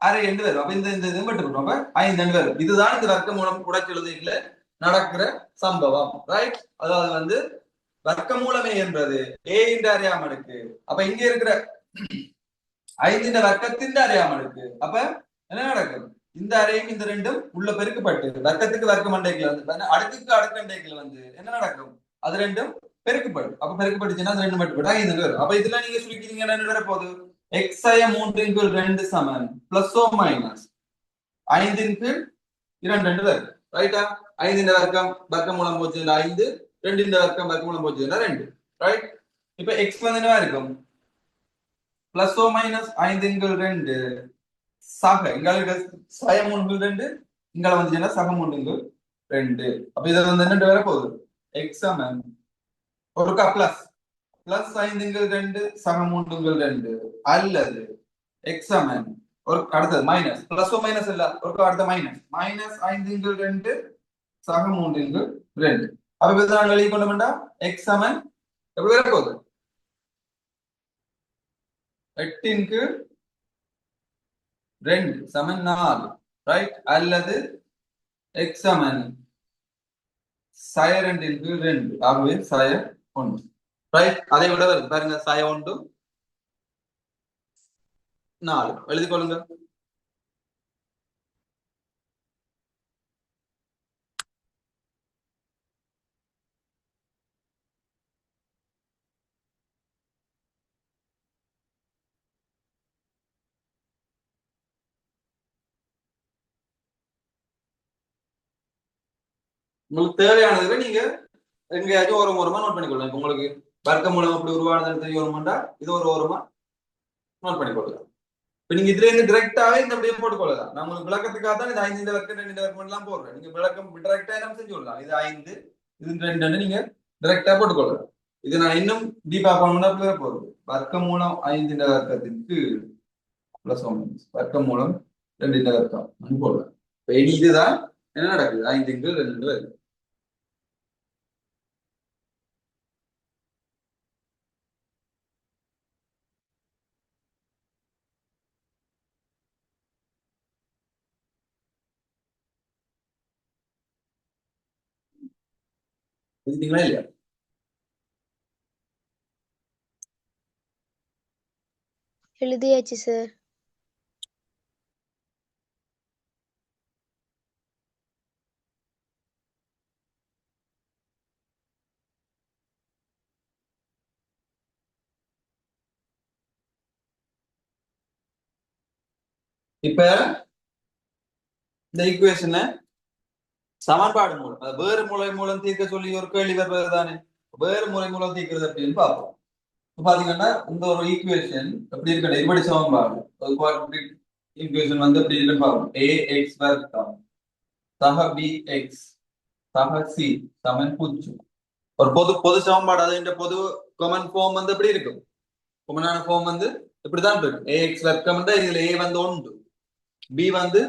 அரை என்று வரும். அப்ப இந்த இது மட்டும் அப்ப 5 வரும். இதுதான் இந்த வர்க்க மூலம் உடைச்செழுதியில நடக்கிற சம்பவம் ரைட். அதாவது வந்து வர்க்க மூலமே என்பது a என்ற அரையாமடுக்கு. அப்ப இங்க இருக்கிற 5 வர்க்கத்தின் அரையாமடுக்கு. அப்ப என்ன நடக்கும் இந்த அரையும் இந்த 2ம் உள்ள பெருக்கப்பட்டு வர்க்கத்துக்கு வர்க்க மண்டைக்குல வந்து அடுக்குக்கு அடுக்கண்டைக்குல வந்து என்ன நடக்கும் அது 2ம் பெருக்கப்படும். அப்ப பெருக்கப்பட்டுச்சுன்னா 2 மட்டும் 5 வரும். அப்ப இதுல நீங்க சுருக்கிட்டீங்கன்னா என்ன வர போகுது எக்ஸ் சய 3/2 சமன் பிளஸ் ஓ மைனஸ் 5/2 வரும் ரைட்டா. 5 வர்க்கம் வர்க்க மூலம் போச்சுன்னா 5 2 வர்க்கம் வர்க்க மூலம் போச்சுன்னா 2 ரைட். இப்ப எக்ஸ் வந்து என்ன இருக்கும் பிளஸ் ஓ மைனஸ் 5/2 சக இங்க சய 3/2 இங்க வந்துச்சுன்னா சக 3/2. அப்ப இது வந்து என்ன வர போகுது எக்ஸ் சமன் ஒருக்கா பிளஸ் பிளஸ் 5/2 சக 3/2 அல்லது எக்ஸ் சமன் ஒரு அடுத்தது மைனஸ் பிளஸ் ஓ மைனஸ் இல்ல ஒருக்கா அடுத்த மைனஸ் மைனஸ் 5/2 சக 3/2. அப்ப இதை நாங்கள் எழுதி கொண்டோம்னா எக்ஸ் சமன் எப்படி வர போகுது 8/2 சமன் 4 ரைட். அல்லது எக்ஸ் சமன் சய 2/2 ஆகவே சய 1 ரைட். அதை விட பாருங்க சய 1 4 எழுதி கொள்ளுங்க. உங்களுக்கு தேவையானதுல நீங்க எங்கேயாச்சும் ஓரமா நோட் பண்ணிக்கொள்ளலாம். இப்ப உங்களுக்கு வர்க்க மூலம் அப்படி உருவானது தெரிய வருமாண்டா இது ஒரு ஓரமா நோட் பண்ணிக்கொள்ளலாம். இப்ப நீங்க இதுல இருந்து டிரெக்டாவே இந்த அப்படியே போட்டுக்கொள்ளலாம். நான் உங்களுக்கு விளக்கத்துக்காக தான் இது 5 இந்த வர்க்கம் 2 இந்த வர்க்கம் எல்லாம் போடுறேன். நீங்க விளக்கம் டிரெக்டா என்ன செஞ்சு கொள்ளலாம். இது 5 இது 2 நீங்க டிரெக்டா போட்டுக்கொள்ளலாம். இது நான் இன்னும் டீப்பா பண்ணணும்னா போடுறது வர்க்க மூலம் 5 இந்த வர்க்கத்திற்கு பிளஸ் 1 வர்க்க மூலம் 2 இந்த வர்க்கம் போடுறேன். இப்ப இனி இதுதான் என்ன நடக்குது 5 2 வருது. புரியுதுங்களா இல்லையா? எழுதியாச்சு சார். இப்ப இந்த ஈக்குவேஷனை சமன்பாடு மூலம் வேறு முறை மூலம் தீர்க்க சொல்லி ஒரு கேள்வி வருவது தானே. வேறு முறை மூலம் தீர்க்கிறது அப்படின்னு பார்ப்போம். இப்ப பாத்தீங்கன்னா இந்த ஒரு ஈக்குவேஷன் எப்படி இருக்கு இப்படி சமன்பாடு ஈக்குவேஷன் வந்து எப்படி இருக்குன்னு பார்ப்போம். ax வர்க்கம் சக bx சக c சமன் 0 ஒரு பொது சமன்பாடு. அது பொது காமன் ஃபார்ம் வந்து எப்படி இருக்கும்? காமனான ஃபார்ம் வந்து இப்படிதான் இருக்கு. ax வர்க்கம் இதுல a வந்து 1 b வந்து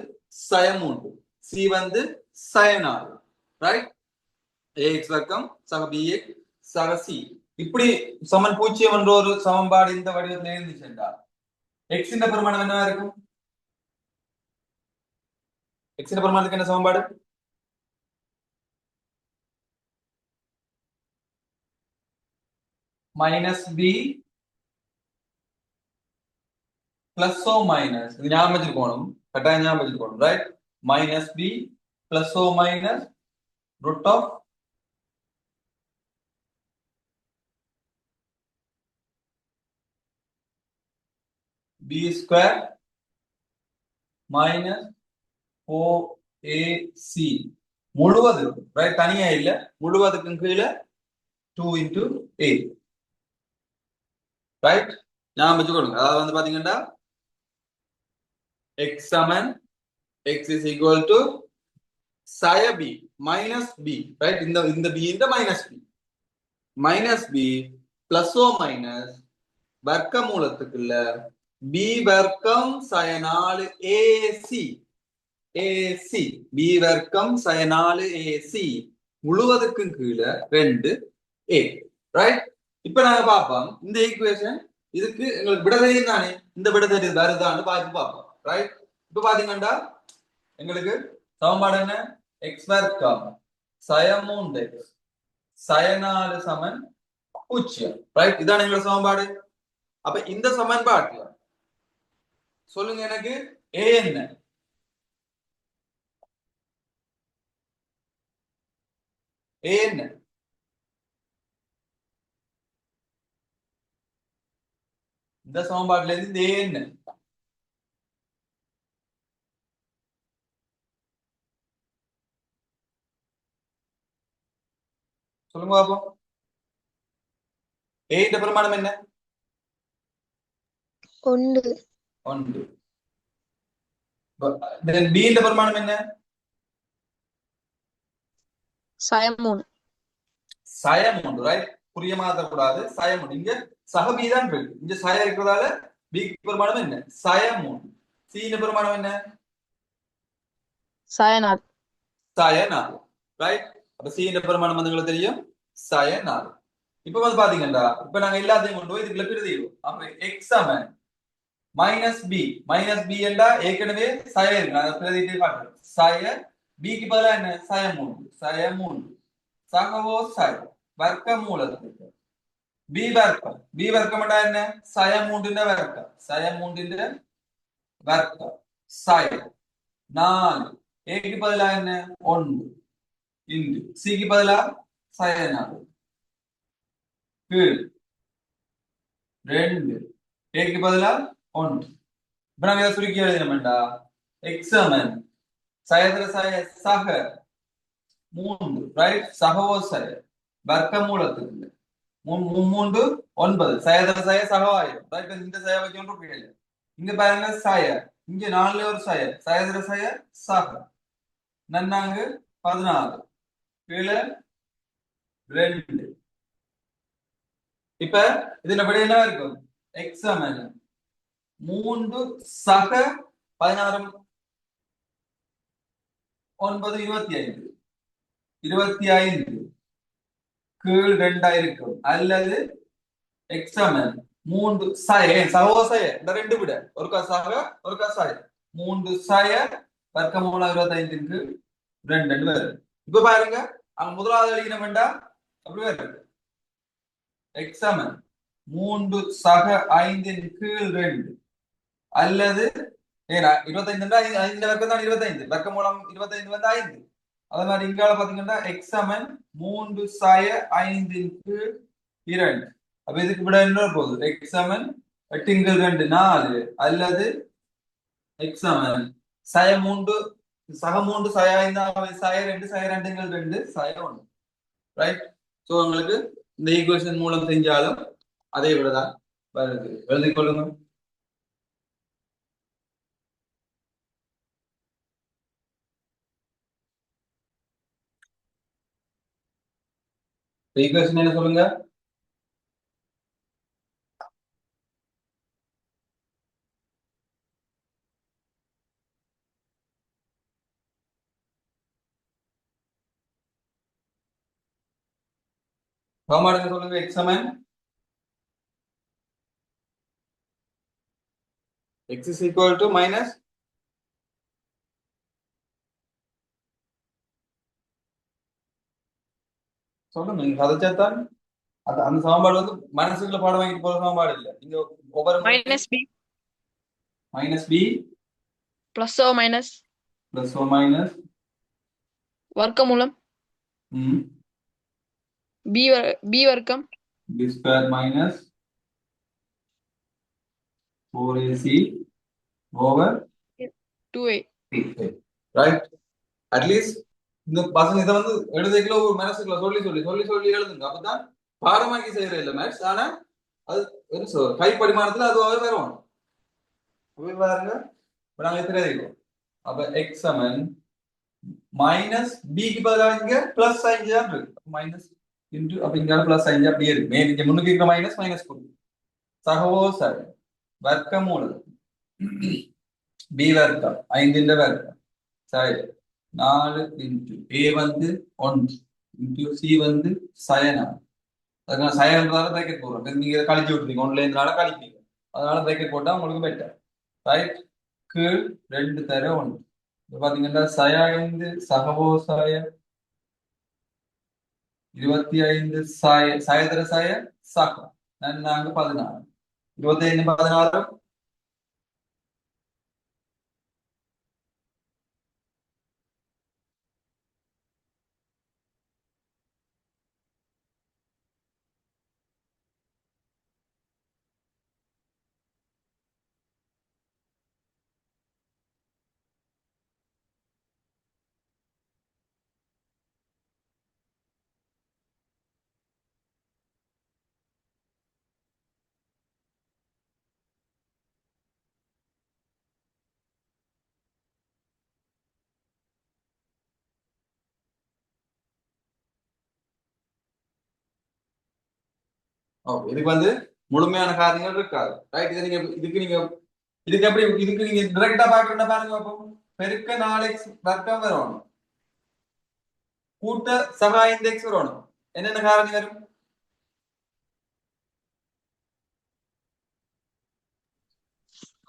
சயம் 3 c வந்து சயனாறு ரைட். ax வர்க்கம் சக bx சக c இப்படி சமன் 0 என்ற ஒரு சமன்பாடு இந்த வடிவத்தில் இருந்துச்சுண்டா x இந்த பெருமானம் என்னவா இருக்கும்? x இந்த பெருமானத்துக்கு என்ன சமன்பாடு? Minus b plus or minus இது ஞாபகம் வச்சிருக்கணும், கட்டாயம் ஞாபகம் வச்சிருக்கணும் right. Minus b plus or minus root of b square minus 4ac முழுவதுக்கு ரைட், தனியா இல்ல முழுவதுக்கும் கீழே 2 into a ரைட். ஞாபகம் வச்சுக்கொள்ளுங்க. அதாவது வந்து பாத்தீங்கன்னா x Saman x is equal to psi b minus b right. இந்த b இந்த minus b plus o minus வர்க்க மூலத்துக்குள்ள b வர்க்கம் sin 4 ac ac b வர்க்கம் sin 4 ac முழுவதுக்கும் கீழே 2a ரைட். இப்ப நாங்க பார்ப்போம் இந்த ஈக்குவேஷன் இதுக்கு எங்களுக்கு விட தெரியும் தானே. இந்த விட தெரியுது வருதான்னு பார்ப்போம் ரைட். இப்ப பாத்தீங்கன்னா எங்களுக்கு சமன்பாடு என்ன? எக்ஸ் வர்க்கம் சயம் 3x சயம் 4 சமன் 0 ரைட். இதான் எங்களோட சமன்பாடு. அப்ப இந்த சமன்பாட்டுல சொல்லுங்க எனக்கு a என்ன? a என்ன? இந்த சமன்பாட்டுல இருந்து a என்ன? சொல்லுங்க பாப்போம். a ന്റെ பிரமாணம் என்ன? 1. then b ന്റെ பிரமாணம் என்ன? சயம் 3 ரைட். புரிய மாத்தக்கூடாது. சயம் 3 இங்க சக b தான் இருக்கு. இங்க சய இருக்கிறதால b க்கு பிரமாணம் என்ன? சயம் 3. c ന്റെ பிரமாணம் என்ன? சயனாறு ரைட். அப்ப c ന്റെ பிரமாணம் வந்து உங்களுக்கு தெரியும் சயனாறு. இப்ப வந்து பாத்தீங்கன்னா இப்ப நாங்க எல்லாத்தையும் கொண்டு போய் இதுக்குள்ள பிரதியிடுவோம். அப்ப x சமன் மைனஸ் b என்றா ஏற்கனவே சய இருக்கு. நான் பிரதியிட்டு காட்டுறேன். சய b க்கு பதிலா என்ன? சயம் 3 சகவோ சய வர்க்க மூலத்துக்கு b வர்க்கம் என்றா என்ன? சயம் 3 வர்க்கம் சயம் 3 வர்க்கம் சய 4 ஏக்கு பதிலா என்ன 1 இன்டு சிக்கு பதிலா சய 4 கீழ் 2 ஏக்கு பதிலா 1 இப்ப நாங்க இதை சுருக்கி எழுதினோம்டா எக்ஸ் சமன் சயத்துல சய சக 3 ரைட் சகவோ சய வர்க்கமூலத்துக்கு 3 9 சயத்துல சய சகவாயம் ரைட் இந்த சய வச்சு இங்க பாருங்க சய இங்க 4 ஒரு சய சயத்துல சய சக நன்னாங்க 16 கீழே 2 இப்ப இதுல படி என்ன இருக்கும் எக்ஸ் சமன் 3 சக 16 9 25 கீழ் 2 இருக்கும் அல்லது எக்ஸ் சமன் 3 சய சகோ சய இந்த ரெண்டு விட ஒருக்கா சக ஒருக்கா சய 3 சய வர்க்கமூலம் 25க்கு 2 வரும் இப்ப பாருங்க அங்க முதலாவது எழுதின வேண்டாம் அப்படி வரும் எக்ஸ் சமன் 3 சக 5 கீழ் 2 அல்லது 25 5 வர்க்கம் தான் 25 வர்க்கமூலம் 25 வந்து 5 அதே மாதிரி இங்கால பாத்தீங்கன்னா எக்ஸ் சமன் 3 சய 5 கீழ் 2 அப்ப இதுக்கு விட என்ன போகுது எக்ஸ் சமன் 8 கீழ் 2 4 அல்லது எக்ஸ் சமன் சய 3 சக 3 சய 5 சய 2 சய 2 கீழ் 2 சய 1 ரைட் சோ உங்களுக்கு இந்த ஈக்குவேஷன் மூலம் செஞ்சாலும் அதே விடதான் வருது எழுதிக் கொள்ளுங்க ஈக்குவேஷன் என்ன சொல்லுங்க ஃபார்முலா சொல்லுங்க எக்ஸ் சமன் x is equal to minus சொல்லுங்க நீங்க கதைச்சாத்தான் அந்த சமன்பாடு வந்து மனசுக்குள்ள பாடம் வாங்கிட்டு போற சமன்பாடு இல்ல நீங்க ஒவ்வொரு minus B plus or minus வர்க்கமூலம் பி வர்க்கம் B square minus 4ac over 2a right at least இந்த பசங்க இதை வந்து எழுதுக்குள்ள ஒரு மனசுக்குள்ள சொல்லி எழுதுங்க அப்பதான் பாடமாக்கி செய்யற இல்ல மேத்ஸ் ஆனா அது கை படிமானத்துல அதுவாகவே வரும் பாருங்க நாங்க எத்தனை அப்ப எக்ஸ் சமன் மைனஸ் பிக்கு பதிலாக இங்க பிளஸ் சைன் தான் இருக்கு மைனஸ் இன்டு அப்ப இங்க பிளஸ் சைன் அப்படியே இருக்கு மேல் இங்க முன்னுக்கு இருக்கிற மைனஸ் போடுது சகவோ சரி வர்க்கமூலம் பி வர்க்கம் 5 வர்க்கம் சரி 4 இன்டு ஏ வந்து 1 இன்டு சி வந்து சயனா அதனால சயன்றதால பிரேக்கெட் போடுறோம் நீங்க இதை கழிச்சு விட்டுருங்க ஒன்ல இருந்தனால கழிப்பீங்க அதனால பிரேக்கெட் போட்டா உங்களுக்கு பெட்டர் ரைட் கீழ் 2 தர 1 இப்ப பாத்தீங்கன்னா சய 5 சகவோ சய 25 சய தர சய சக நன்னாங்க 16 25 16 இதுக்கு வந்து முழுமையான காரியங்கள் இருக்காது ரைட் இதை நீங்க இதுக்கு எப்படி இதுக்கு நீங்க டிரெக்டா பாக்குறேன்னா பாருங்க பார்ப்போம் பெருக்க 4x வர்க்கம் வரணும் கூட்ட சக 5x வரணும் என்னென்ன காரணம் வரும்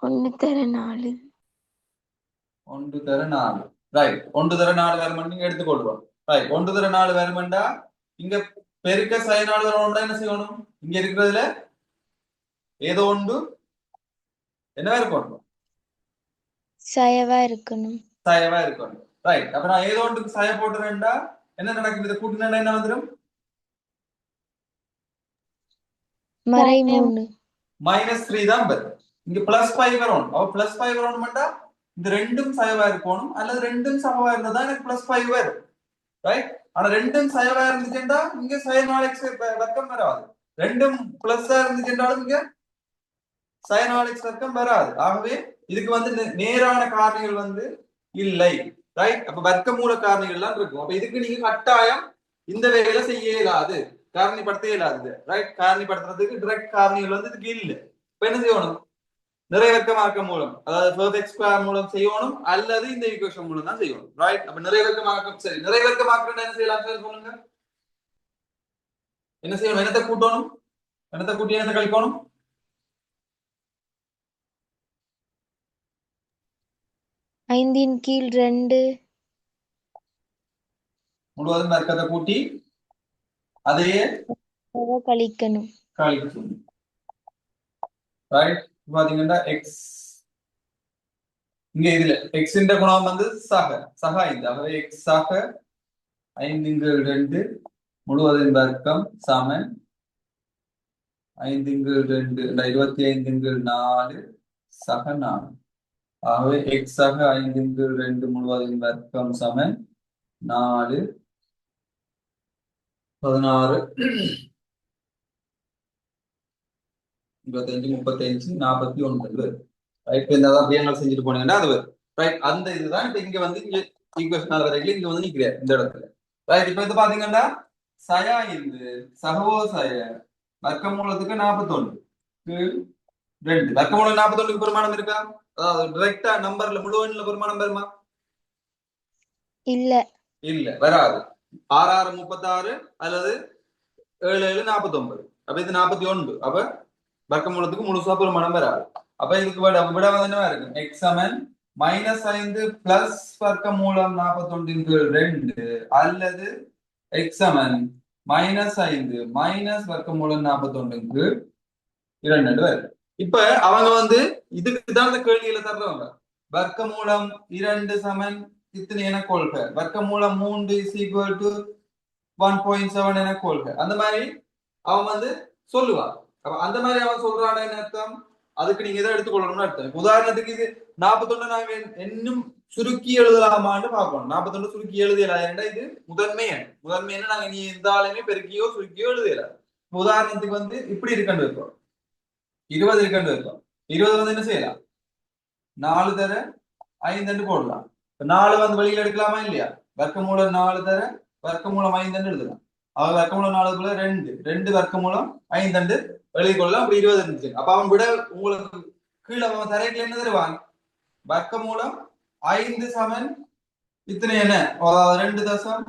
1 தர 4 1 தர 4 ரைட் 1 தர 4 வருமானம் நீங்க எடுத்துக்கொள்வோம் ரைட் 1 தர 4 வருமானம்டா இங்க பெருக்க சை 4 வரணும்னா என்ன செய்யணும் இங்க இருக்கிறதுல ஏதோ ஒன்று என்ன இருக்கும் சயவா இருக்கணும். சயவா இருக்கணும். ரைட். அப்ப நான் ஏதோ ஒன்றுக்கு சய போட்டுறேன்டா என்ன நடக்கும்? இதை கூட்டினா என்ன வந்துடும்? மறை 3. -3 தான் வரும். இங்க +5 வரணும். அப்ப +5 வரணும்டா இந்த ரெண்டும் சயவா இருக்கணும், அல்லது ரெண்டும் சமவா இருந்தா தான் எனக்கு +5 வரும். ரைட். ஆனா ரெண்டும் சயவா இருந்துச்சுன்னா இங்க sin 4x வர்க்கம் வராது. ரெண்டும் பிளஸ்ஸா இருந்துச்சுன்றாலும் இங்க sin 4x வர்க்கம் வராது. ஆகவே இதுக்கு வந்து நேரான காரணிகள் வந்து இல்லை. ரைட். அப்ப வர்க்கமூல காரணிகள் எல்லாம் இருக்கும். அப்ப இதுக்கு நீங்க கட்டாயம் இந்த வேலையில செய்ய இயலாது, காரணிப்படுத்த இயலாது. ரைட். காரணிப்படுத்துறதுக்கு டைரக்ட் காரணிகள் வந்து இதுக்கு இல்லை. இப்ப என்ன செய்யணும்? நிறைவர்க்கமாக்கம் மூலம், அதாவது ஃபர்ஸ்ட் எக்ஸ் ஸ்கொயர் மூலம் செய்யணும், அல்லது இந்த ஈக்குவேஷன் மூலம் தான் செய்யணும். ரைட். அப்ப நிறைவர்க்கமாக்கம் சரி, நிறைவர்க்கமாக்கம் என்ன செய்யலாம் சொல்லுங்க. என்ன செய்யணும்? என்னத்தை கூட்டணும்? என்னத்தை கூட்டி என்னத்தை கழிக்கணும்? 5/2 முழுவதும் வர்க்கத்தை கூட்டி அதையே கழிக்கணும். கழிக்கணும். ரைட். பாத்தீங்கன்னா எக்ஸ் இங்க இதுல எக்ஸ் இந்த குணம் வந்து சக 5. ஆகவே எக்ஸ் சக 5/2 முழுவதின் வர்க்கம் சமன் 5/2 25/4 சக 4. ஆகவே எக்ஸ் சக 5/2 முழுவதின் வர்க்கம் சமன் 4 16 25 35 49. ரைட். என்னதான் அப்படியே செஞ்சுட்டு போனீங்கன்னா அது வரும். ரைட். அந்த இதுதான் இப்ப இங்க வந்து இங்க ஈக்குவேஷன் வரைக்கும் இங்க வந்து நிக்கிறார் இந்த இடத்துல. ரைட். இப்ப இது பாத்தீங்கன்னா சயா இருந்து சகவோ சய வர்க்கமூலத்துக்கு 41/2. வர்க்கமூலம் 41க்கு பெருமானம் இருக்கா? அதாவது டைரக்டா நம்பர்ல முழுவெண்ல பெருமானம் வருமா? இல்ல இல்ல, வராது. 6 6 36 அல்லது 7 7 49. அப்ப இது 41. அப்ப வர்க்கமூலத்துக்கு முழுசா பெருமானம் வராது. அப்ப இதுக்கு விட வந்து என்னவா இருக்கு? எக்ஸ் சமன் -5 பிளஸ் வர்க்கமூலம் 41/2 அல்லது எக்ஸ் சமன் -5 மைனஸ் வர்க்கமூலம் 41/2 வருது. இப்ப அவங்க வந்து இதுக்கு தான் இந்த கேள்வியில தர்றவங்க. வர்க்கமூலம் 2 சமன் இத்தனை என கொள்க, வர்க்கமூலம் 3 = 1.7 என கொள்க. அந்த மாதிரி அவன் வந்து சொல்லுவான். அந்த மாதிரி அவன் சொல்றான என்ன அர்த்தம்? அதுக்கு நீங்க எதை எடுத்துக்கொள்ளணும்னு அர்த்தம். உதாரணத்துக்கு இது 41 நாங்க இன்னும் சுருக்கி எழுதலாமான்னு பார்க்கணும். 41 சுருக்கி எழுதலாம். இது முதன்மை நாங்க நீ எந்த ஆளுமே பெருக்கியோ சுருக்கியோ எழுதலாம். உதாரணத்துக்கு வந்து இப்படி இருக்கண்டு வைப்போம், 20 இருக்கண்டு வைப்போம். 20 வந்து என்ன செய்யலாம்? 4 தர 5 போடலாம். 4 வந்து வெளியில எடுக்கலாமா இல்லையா? வர்க்கமூலம் 4 தர வர்க்கமூலம் 5 எழுதலாம். அவ வர்க்கமூலம் 4 2 வர்க்கமூலம் 5 எழுதி கொள்ளலாம். அப்படி 20 இருந்துச்சு. அப்ப அவன் விட உங்களுக்கு கீழே அவன் தரைக்குள்ள என்ன தருவான்? வர்க்கமூலம் 5 சமன் இத்தனை என்ன 2 தசம்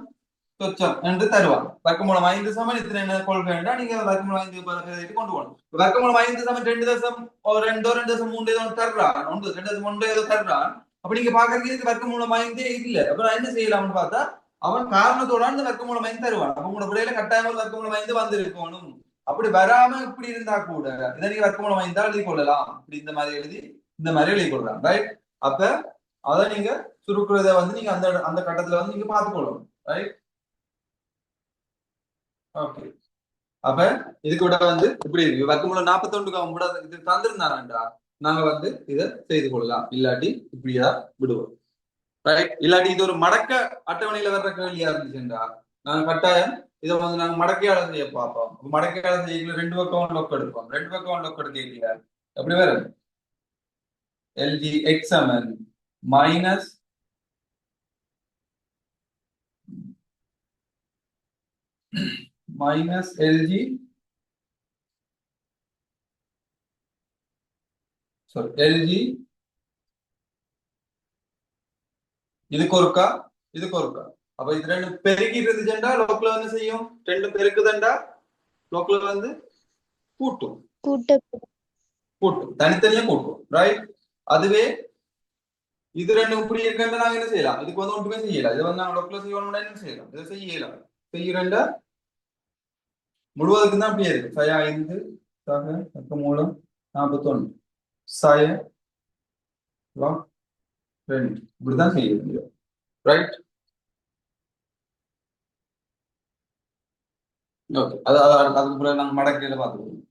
சொச்சம் என்று தருவான். வர்க்கமூலம் 5 சமன் இத்தனை என்ன கொள்கை என்றா நீங்க வர்க்கமூலம் 5 கொண்டு போகணும். வர்க்கமூலம் 5 சமன் 2 தசம் 2 தசம் 3 ஏதோ தர்றான், 2 தசம் 1 ஏதோ தர்றான். அப்ப நீங்க பாக்குறதுக்கு வர்க்கமூலம் 5 இல்ல. அப்ப நான் என்ன செய்யலாம்னு பார்த்தா அவன் காரணத்தோட அந்த வர்க்கமூலம் 5 தருவான். அப்ப உங்களோட விடையில கட்டாயமா வர்க்கமூலம் 5 வந்து இருக்கணும். அப்படி வராம இப்படி இருந்தா கூட இதை நீங்க வர்க்கமூலம் 5 எழுதி கொள்ளலாம். இப்படி இந்த மாதிரி எழுதி கொள்ளலாம். ரைட். அப்ப அதை நீங்க சுருக்குறத வந்து நீங்க அந்த கட்டத்துல வந்து நீங்க பார்த்துக்கொள்ளணும். ரைட். ஓகே. அப்ப இதுக்கு விட வந்து இப்படி இருக்கு. வர்க்கமூலம் 41க்கு அவன் கூட இது தந்திருந்தாரான்டா நாங்க வந்து இதை செய்து கொள்ளலாம். இல்லாட்டி இப்படியா விடுவோம். ரைட். இல்லாட்டி இது ஒரு மடக்க அட்டவணையில வர்ற கேள்வியா இருந்துச்சுன்றா நாங்க கட்டாயம் இதை வந்து நாங்க மடக்கையாள செய்ய பார்ப்போம். மடக்கையாள செய்யல 2 பக்கம் லொக் எடுப்போம். 2 பக்கம் லொக் எடுக்கல எப்படி வரும்? எல்ஜி எக்ஸ் சமன் மைனஸ் எல்ஜி எல்ஜி இதுக்கு ஒருக்கா அப்ப இது 2 பெருக்கிட்டு இருந்துச்சுண்டா லோக்கல வந்து செய்யும். 2 பெருக்குதண்டா லோக்கல வந்து கூட்டும். தனித்தனியா கூட்டும். ரைட். அதுவே இது 2 இப்படி இருக்கா நாங்க என்ன செய்யலாம்? இதுக்கு வந்து ஒன்றுமே செய்யலாம். இது வந்து நாங்க லோக்கல செய்யணும்னா என்ன செய்யலாம்? இதை செய்யலாம். செய்யறா முழுவதுக்கு தான் அப்படியே இருக்கு. 5 சக வர்க்கமூலம் 41 சய 2 இப்படிதான் செய்ய முடியும். ரைட்? ஓகே. அதுக்கு பிறகு நாங்க மடக்கையில பார்த்துக்கோங்க.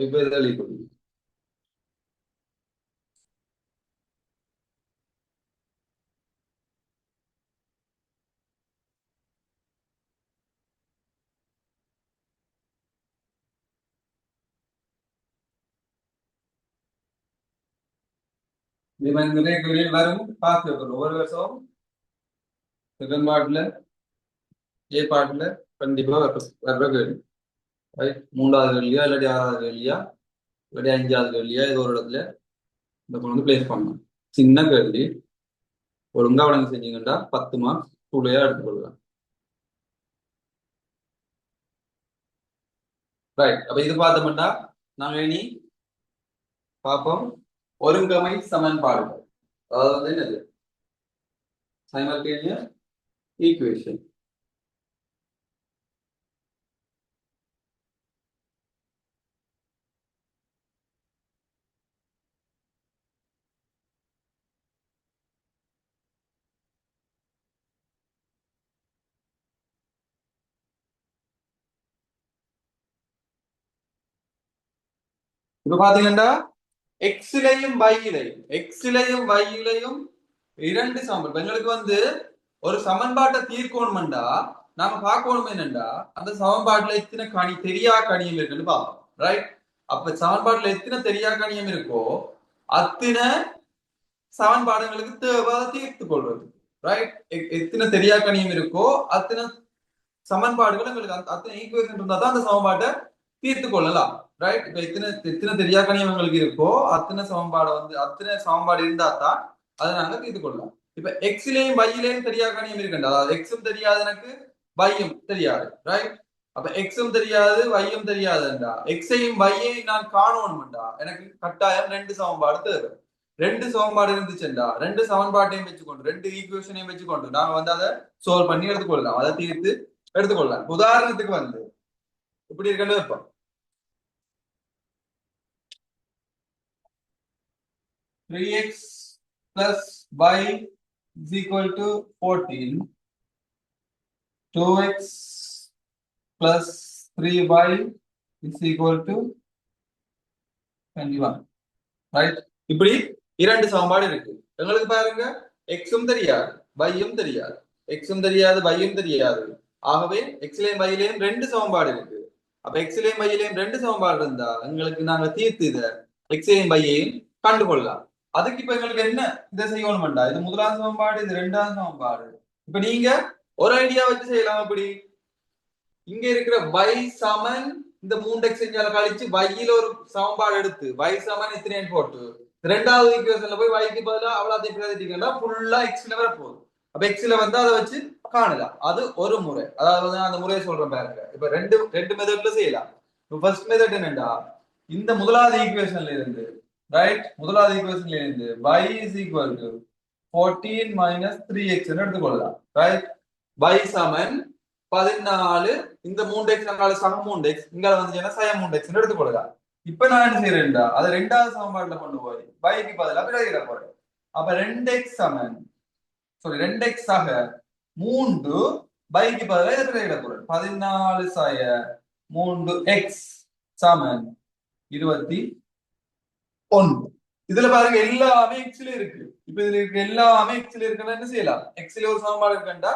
இப்ப இதை எழுதி இது மாதிரி நிறைய கேள்விகள் வரும். பார்த்து வைக்கணும். ஒவ்வொரு வருஷம் செகண்ட் பார்ட்ல ஏ பார்ட்ல கண்டிப்பா வர்ற கேள்வி. ரைட்? 3வது கேள்வியா இல்லாட்டி 6வது கேள்வியா இல்லாட்டி 5வது கேள்வியா இது ஒரு இடத்துல இந்த கொண்டு வந்து பிளேஸ் பண்ணணும். சின்ன கேள்வி ஒழுங்கா வழங்கி செஞ்சீங்கன்னா 10 மார்க்ஸ் ஸ்கூலையா எடுத்துக்கொள்ளலாம். ரைட்? அப்ப இது பார்த்தோம்னா நாங்க இனி பார்ப்போம் ஒருங்கமை சமன்பாடுகள். அதாவது வந்து என்னது? Simultaneous equation. இப்ப பாத்தீங்கன்னா எக்ஸ்லையும் வையிலையும் 2 சமன்பாடு. எங்களுக்கு வந்து ஒரு சமன்பாட்டை தீர்க்கணும்டா நாம பார்க்கணும் என்னண்டா அந்த சமன்பாட்டுல எத்தனை தெரியா கணியம் இருக்குன்னு பார்ப்போம். ரைட்? அப்ப சமன்பாட்டுல எத்தனை தெரியா கணியம் இருக்கோ அத்தனை சமன்பாடுகளுக்கு தேவை தீர்த்து கொள்வது. ரைட்? எத்தனை தெரியா கணியம் இருக்கோ அத்தனை சமன்பாடுகள் எங்களுக்கு அத்தனை ஈக்குவேஷன் இருந்தா தான் அந்த சமன்பாட்டை தீர்த்து கொள்ளலாம். ரைட்? இப்ப எத்தனை தெரியா கணியம் எங்களுக்கு இருக்கோ அத்தனை சமன்பாடு இருந்தா தான் அதை நாங்க தீர்த்து கொள்ளலாம். இப்ப எக்ஸ்லயும் வையிலையும் தெரியா கணியம் இருக்குண்டா, அதாவது எக்ஸும் தெரியாது எனக்கு, வையும் தெரியாது. ரைட்? அப்ப எக்ஸும் தெரியாது வையும் தெரியாதுண்டா எக்ஸையும் வையையும் நான் காணணும்டா எனக்கு கட்டாயம் 2 சமன்பாடு தேவை. 2 சமன்பாடு இருந்துச்சுண்டா 2 சமன்பாட்டையும் வச்சுக்கொண்டு 2 ஈக்குவேஷனையும் வச்சுக்கொண்டு நாங்க வந்து அதை சால்வ் பண்ணி எடுத்துக்கொள்ளலாம், அதை தீர்த்து எடுத்துக்கொள்ளலாம். உதாரணத்துக்கு வந்து இப்படி இருக்கணும் வைப்போம். 3x plus y is equal to 14. 2x plus 3y is equal to 21. Right? இப்படி 2 சமன்பாடு இருக்கு. எங்களுக்கு பாருங்க எக்ஸும் தெரியாது வையும் தெரியாது, எக்ஸும் தெரியாது வையும் தெரியாது. ஆகவே எக்ஸ்லையும் வையிலையும் 2 சமன்பாடு இருக்கு. அப்ப எக்ஸ்லையும் வையிலையும் 2 சமன்பாடு இருந்தா எங்களுக்கு நாங்க தீர்த்து இதை எக்ஸையும் வையையும் கண்டுகொள்ளலாம். அதுக்கு இப்ப எங்களுக்கு என்ன இதை செய்யணும்டா, இது முதலாவது சமன்பாடு, இது 2வது சமன்பாடு. இப்ப நீங்க ஒரு ஐடியா வச்சு செய்யலாம். அப்படி இங்க இருக்கிற y சமன் இந்த 3x செஞ்சால கழிச்சு வையில ஒரு சமன்பாடு எடுத்து y சமன் இத்தனை போட்டு 2வது ஈக்குவேஷன்ல போய் y க்கு பதிலா அவ்வளவு பிரதிட்டீங்கன்னா ஃபுல்லா x ல வர போகுது. அப்ப x ல வந்து அதை வச்சு காணலாம். அது ஒரு முறை. அதாவது அந்த முறையை சொல்றேன் பாருங்க. இப்ப ரெண்டு மெத்தட்ல செய்யலாம். இப்ப ஃபர்ஸ்ட் மெத்தட் என்னன்னா இந்த முதலாவது ஈக்குவேஷன்ல இருந்து, ரைட், முதலாவது ஈக்குவேஷன்ல இருந்து y is equal to 14 minus 3x எடுத்துக்கொள்ளலாம். ரைட்? y சமன் 14 இந்த 3x சமம் 3x இங்க வந்துச்சுன்னா சயம் 3x எடுத்துக்கொள்ளலாம். இப்ப நான் என்ன செய்யறேன்டா அதை 2வது சமன்பாட்டுல கொண்டு போய் y க்கு பதிலா பிரதியிட போறேன். அப்ப 2x சமன் 2x ஆக 3 y க்கு பதிலா இதை பிரதியிட போறேன். 14 சய 3x சமன் 21. இதுல பாருங்க எல்லாமே எக்ஸ்ல இருக்கு. இப்ப இதுல இருக்க எல்லாமே எக்ஸ்ல இருக்குன்னா என்ன செய்யலாம்? எக்ஸ்ல ஒரு சமன்பாடு இருக்கா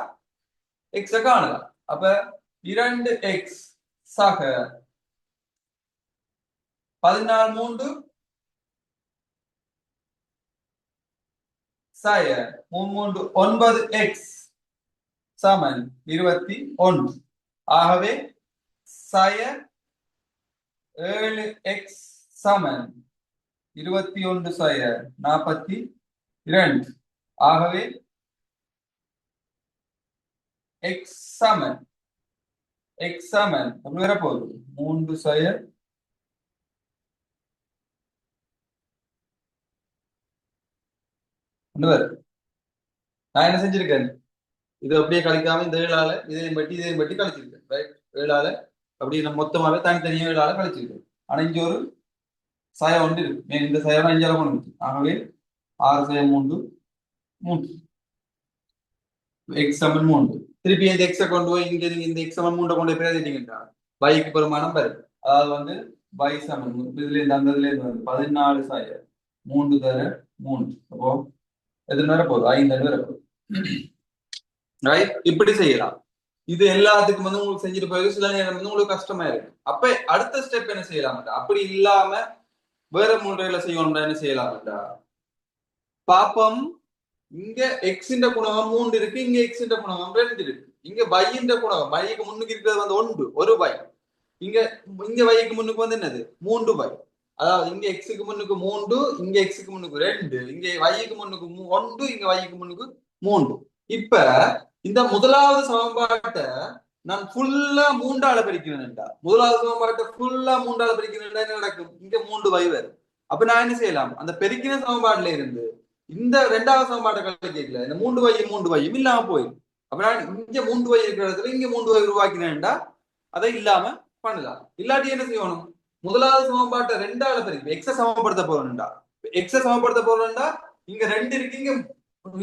எக்ஸ காணலாம். அப்ப 2x சக 14 3 சய 3 9x சமன் 21. ஆகவே சய 7x சமன் 21 சய 42. ஆகவே x சமன் அப்படி வரப்போகுது 3 சய 1. நான் என்ன செஞ்சிருக்கேன், இது அப்படியே கழிக்காம இந்த 7ஆல இதையும் பட்டி கழிச்சிருக்கேன். ரைட்? 7ஆல அப்படியே நம்ம மொத்தமாவே தனித்தனியா 7ஆல கழிச்சிருக்கேன். ஆனா இங்க ஒரு சய 1 இருக்கு. இந்த சயம் 5ஆல கொண்டு. ஆகவே 6 செய்ய 3 3 எக்ஸ் சமன் 3. திருப்பி இந்த எக்ஸை கொண்டு போய் இங்க நீங்க இந்த எக்ஸ் சமன் 3 கொண்டு போய் பிரதிட்டீங்கன்னா வைக்கு பெருமானம் வரும். அதாவது வந்து y சமன் இதுல இருந்து அந்த இதுல இருந்து வந்து 14 சாய 3 தர 3. அப்போ எத்தனை வர போகுது? 5 வர போகுது. ரைட், இப்படி செய்யலாம். இது எல்லாத்துக்கும் வந்து உங்களுக்கு செஞ்சுட்டு போய் சில நேரம் வந்து உங்களுக்கு கஷ்டமா இருக்கு. அப்ப அடுத்த ஸ்டெப் என்ன செய்யலாம்டா, அப்படி இல்லாம வேற முறையில செய்யணும்டா என்ன செய்யலாம்டா பாப்பம். இங்க எக்ஸ் குணகம் 3 இருக்கு, இங்க எக்ஸ் குணகம் 2 இருக்கு. இங்க y குணகம் yக்கு முன்னுக்கு இருக்கிறது வந்து 1 y. இங்க இங்க yக்கு முன்னுக்கு வந்து என்னது 3y. அதாவது இங்க எக்ஸுக்கு முன்னுக்கு 3, இங்க எக்ஸுக்கு முன்னுக்கு 2, இங்க yக்கு முன்னுக்கு 1, இங்க yக்கு முன்னுக்கு 3. இப்ப இந்த முதலாவது சமன்பாட்டை நான் ஃபுல்லா 3ஆல பிரிக்கிறேன்டா. முதலாவது சமன்பாட்டை ஃபுல்லா 3ஆல பிரிக்கிறேன்டா என்ன நடக்கும்? இங்க 3y வரும். அப்ப நான் என்ன செய்யலாம், அந்த பெருக்கின சமன்பாட்டுல இருந்து இந்த ரெண்டாவது சமன்பாட்டை கழிக்கல, இந்த 3y இல்லாம போயிடும். அப்ப நான் இங்க 3y இருக்கிற இடத்துல இங்க 3y உருவாக்கினேன்டா அதை இல்லாம பண்ணலாம். இல்லாட்டி என்ன செய்யணும், முதலாவது சமன்பாட்டை 2ஆல பிரிக்கும். எக்ஸ சமப்படுத்த போறேன்டா, எக்ஸ சமப்படுத்த போறேன்டா இங்க 2 இருக்கு,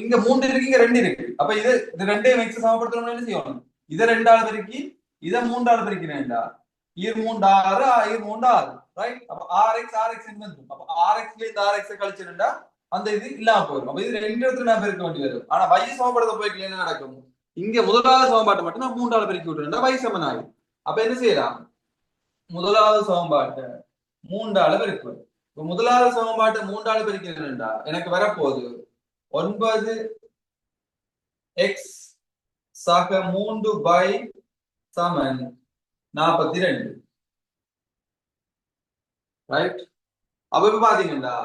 இங்க 3 இருக்கு, இங்க 2 இருக்கு. அப்ப இது ரெண்டையும் எக்ஸ சமப்படுத்தணும்னு என்ன செய்யணும், இதை 2ஆல பெருக்கி இதை 3ஆல பெருக்கிறேன்டா. இது 3 6, இது 3 6. ரைட், அப்ப rx வந்துடும். அப்ப rxல இந்த rx கழிச்சிருந்தா அந்த இது இல்லாம போயிடும். அப்ப இது 2 இடத்துல நான் பெருக்க வேண்டி வரும். ஆனா y சமப்படுத்த போய்க்கல என்ன நடக்கும், இங்க முதலாவது சமன்பாட்டை மட்டும் நான் 3ஆல பெருக்கி விட்டுறேன்டா y சமன் ஆகும். அப்ப என்ன செய்யலாம், முதலாவது சமன்பாட்டை 3ஆல பெருக்குவேன். இப்ப முதலாவது சமன்பாட்டை 3ஆல பெருக்கிறேன்டா எனக்கு வரப்போகுது 9x சக 3y சமன் 42. ரைட், அப்ப இப்ப பாத்தீங்கன்னா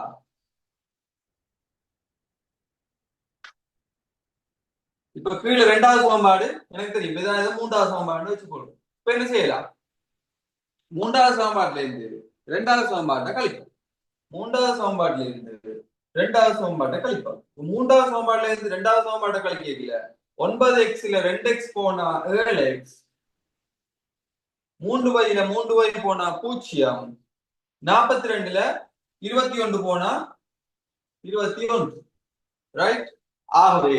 இப்ப கீழே 2வது சமன்பாடு எனக்கு தெரியும், இதான் 3வது சமன்பாடு வச்சுக்கொள்ளும். இப்ப என்ன செய்யலாம், 3வது சமன்பாட்டுல இருந்து 2வது சமன்பாட்டை கழிப்போம். 3வது சமன்பாட்டுல இருந்து 2வது சமன்பாட்டை கழிப்போம். 3வது சமன்பாட்டுல இருந்து 2வது சமன்பாட்டை கழிக்கல 9xல 2x போனா 7x, 3yல 3y போனா 0, 42ல 21 போனா 21. ரைட், ஆகவே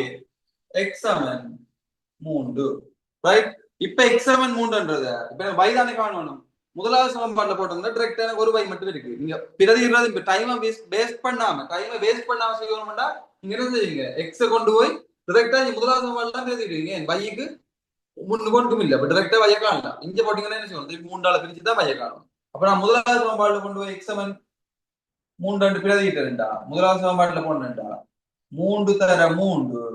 x சமன் 3. ரைட், இப்ப x சமன் 3ன்றத இப்ப y தானே காணணும். முதலாவது சமன்பாட்டுல போட்டோம்னா டைரக்டா ஒரு y மட்டும் இருக்கு. நீங்க பிரதியிடுறது இப்ப டைமை வேஸ்ட் பண்ணாம செய்யணும்னா நீங்க என்ன செய்வீங்க, x கொண்டு போய் டைரக்டா முதலாவது சமன்பாடுல தான் பிரதிடுவீங்க. yக்கு முன்னுக்கு ஒன்றும் இல்ல, இப்ப டைரக்டா y காணலாம். இங்க போட்டீங்கன்னா என்ன செய்யணும், 3ஆல பிரிச்சு தான் y காணணும். அப்ப நான் முதலாவது சமன்பாடுல கொண்டு போய் x சமன் 3 பிரதிட்டேன்டா, முதலாவது சமன்பாட்டுல போனேன்டா 3 தர 3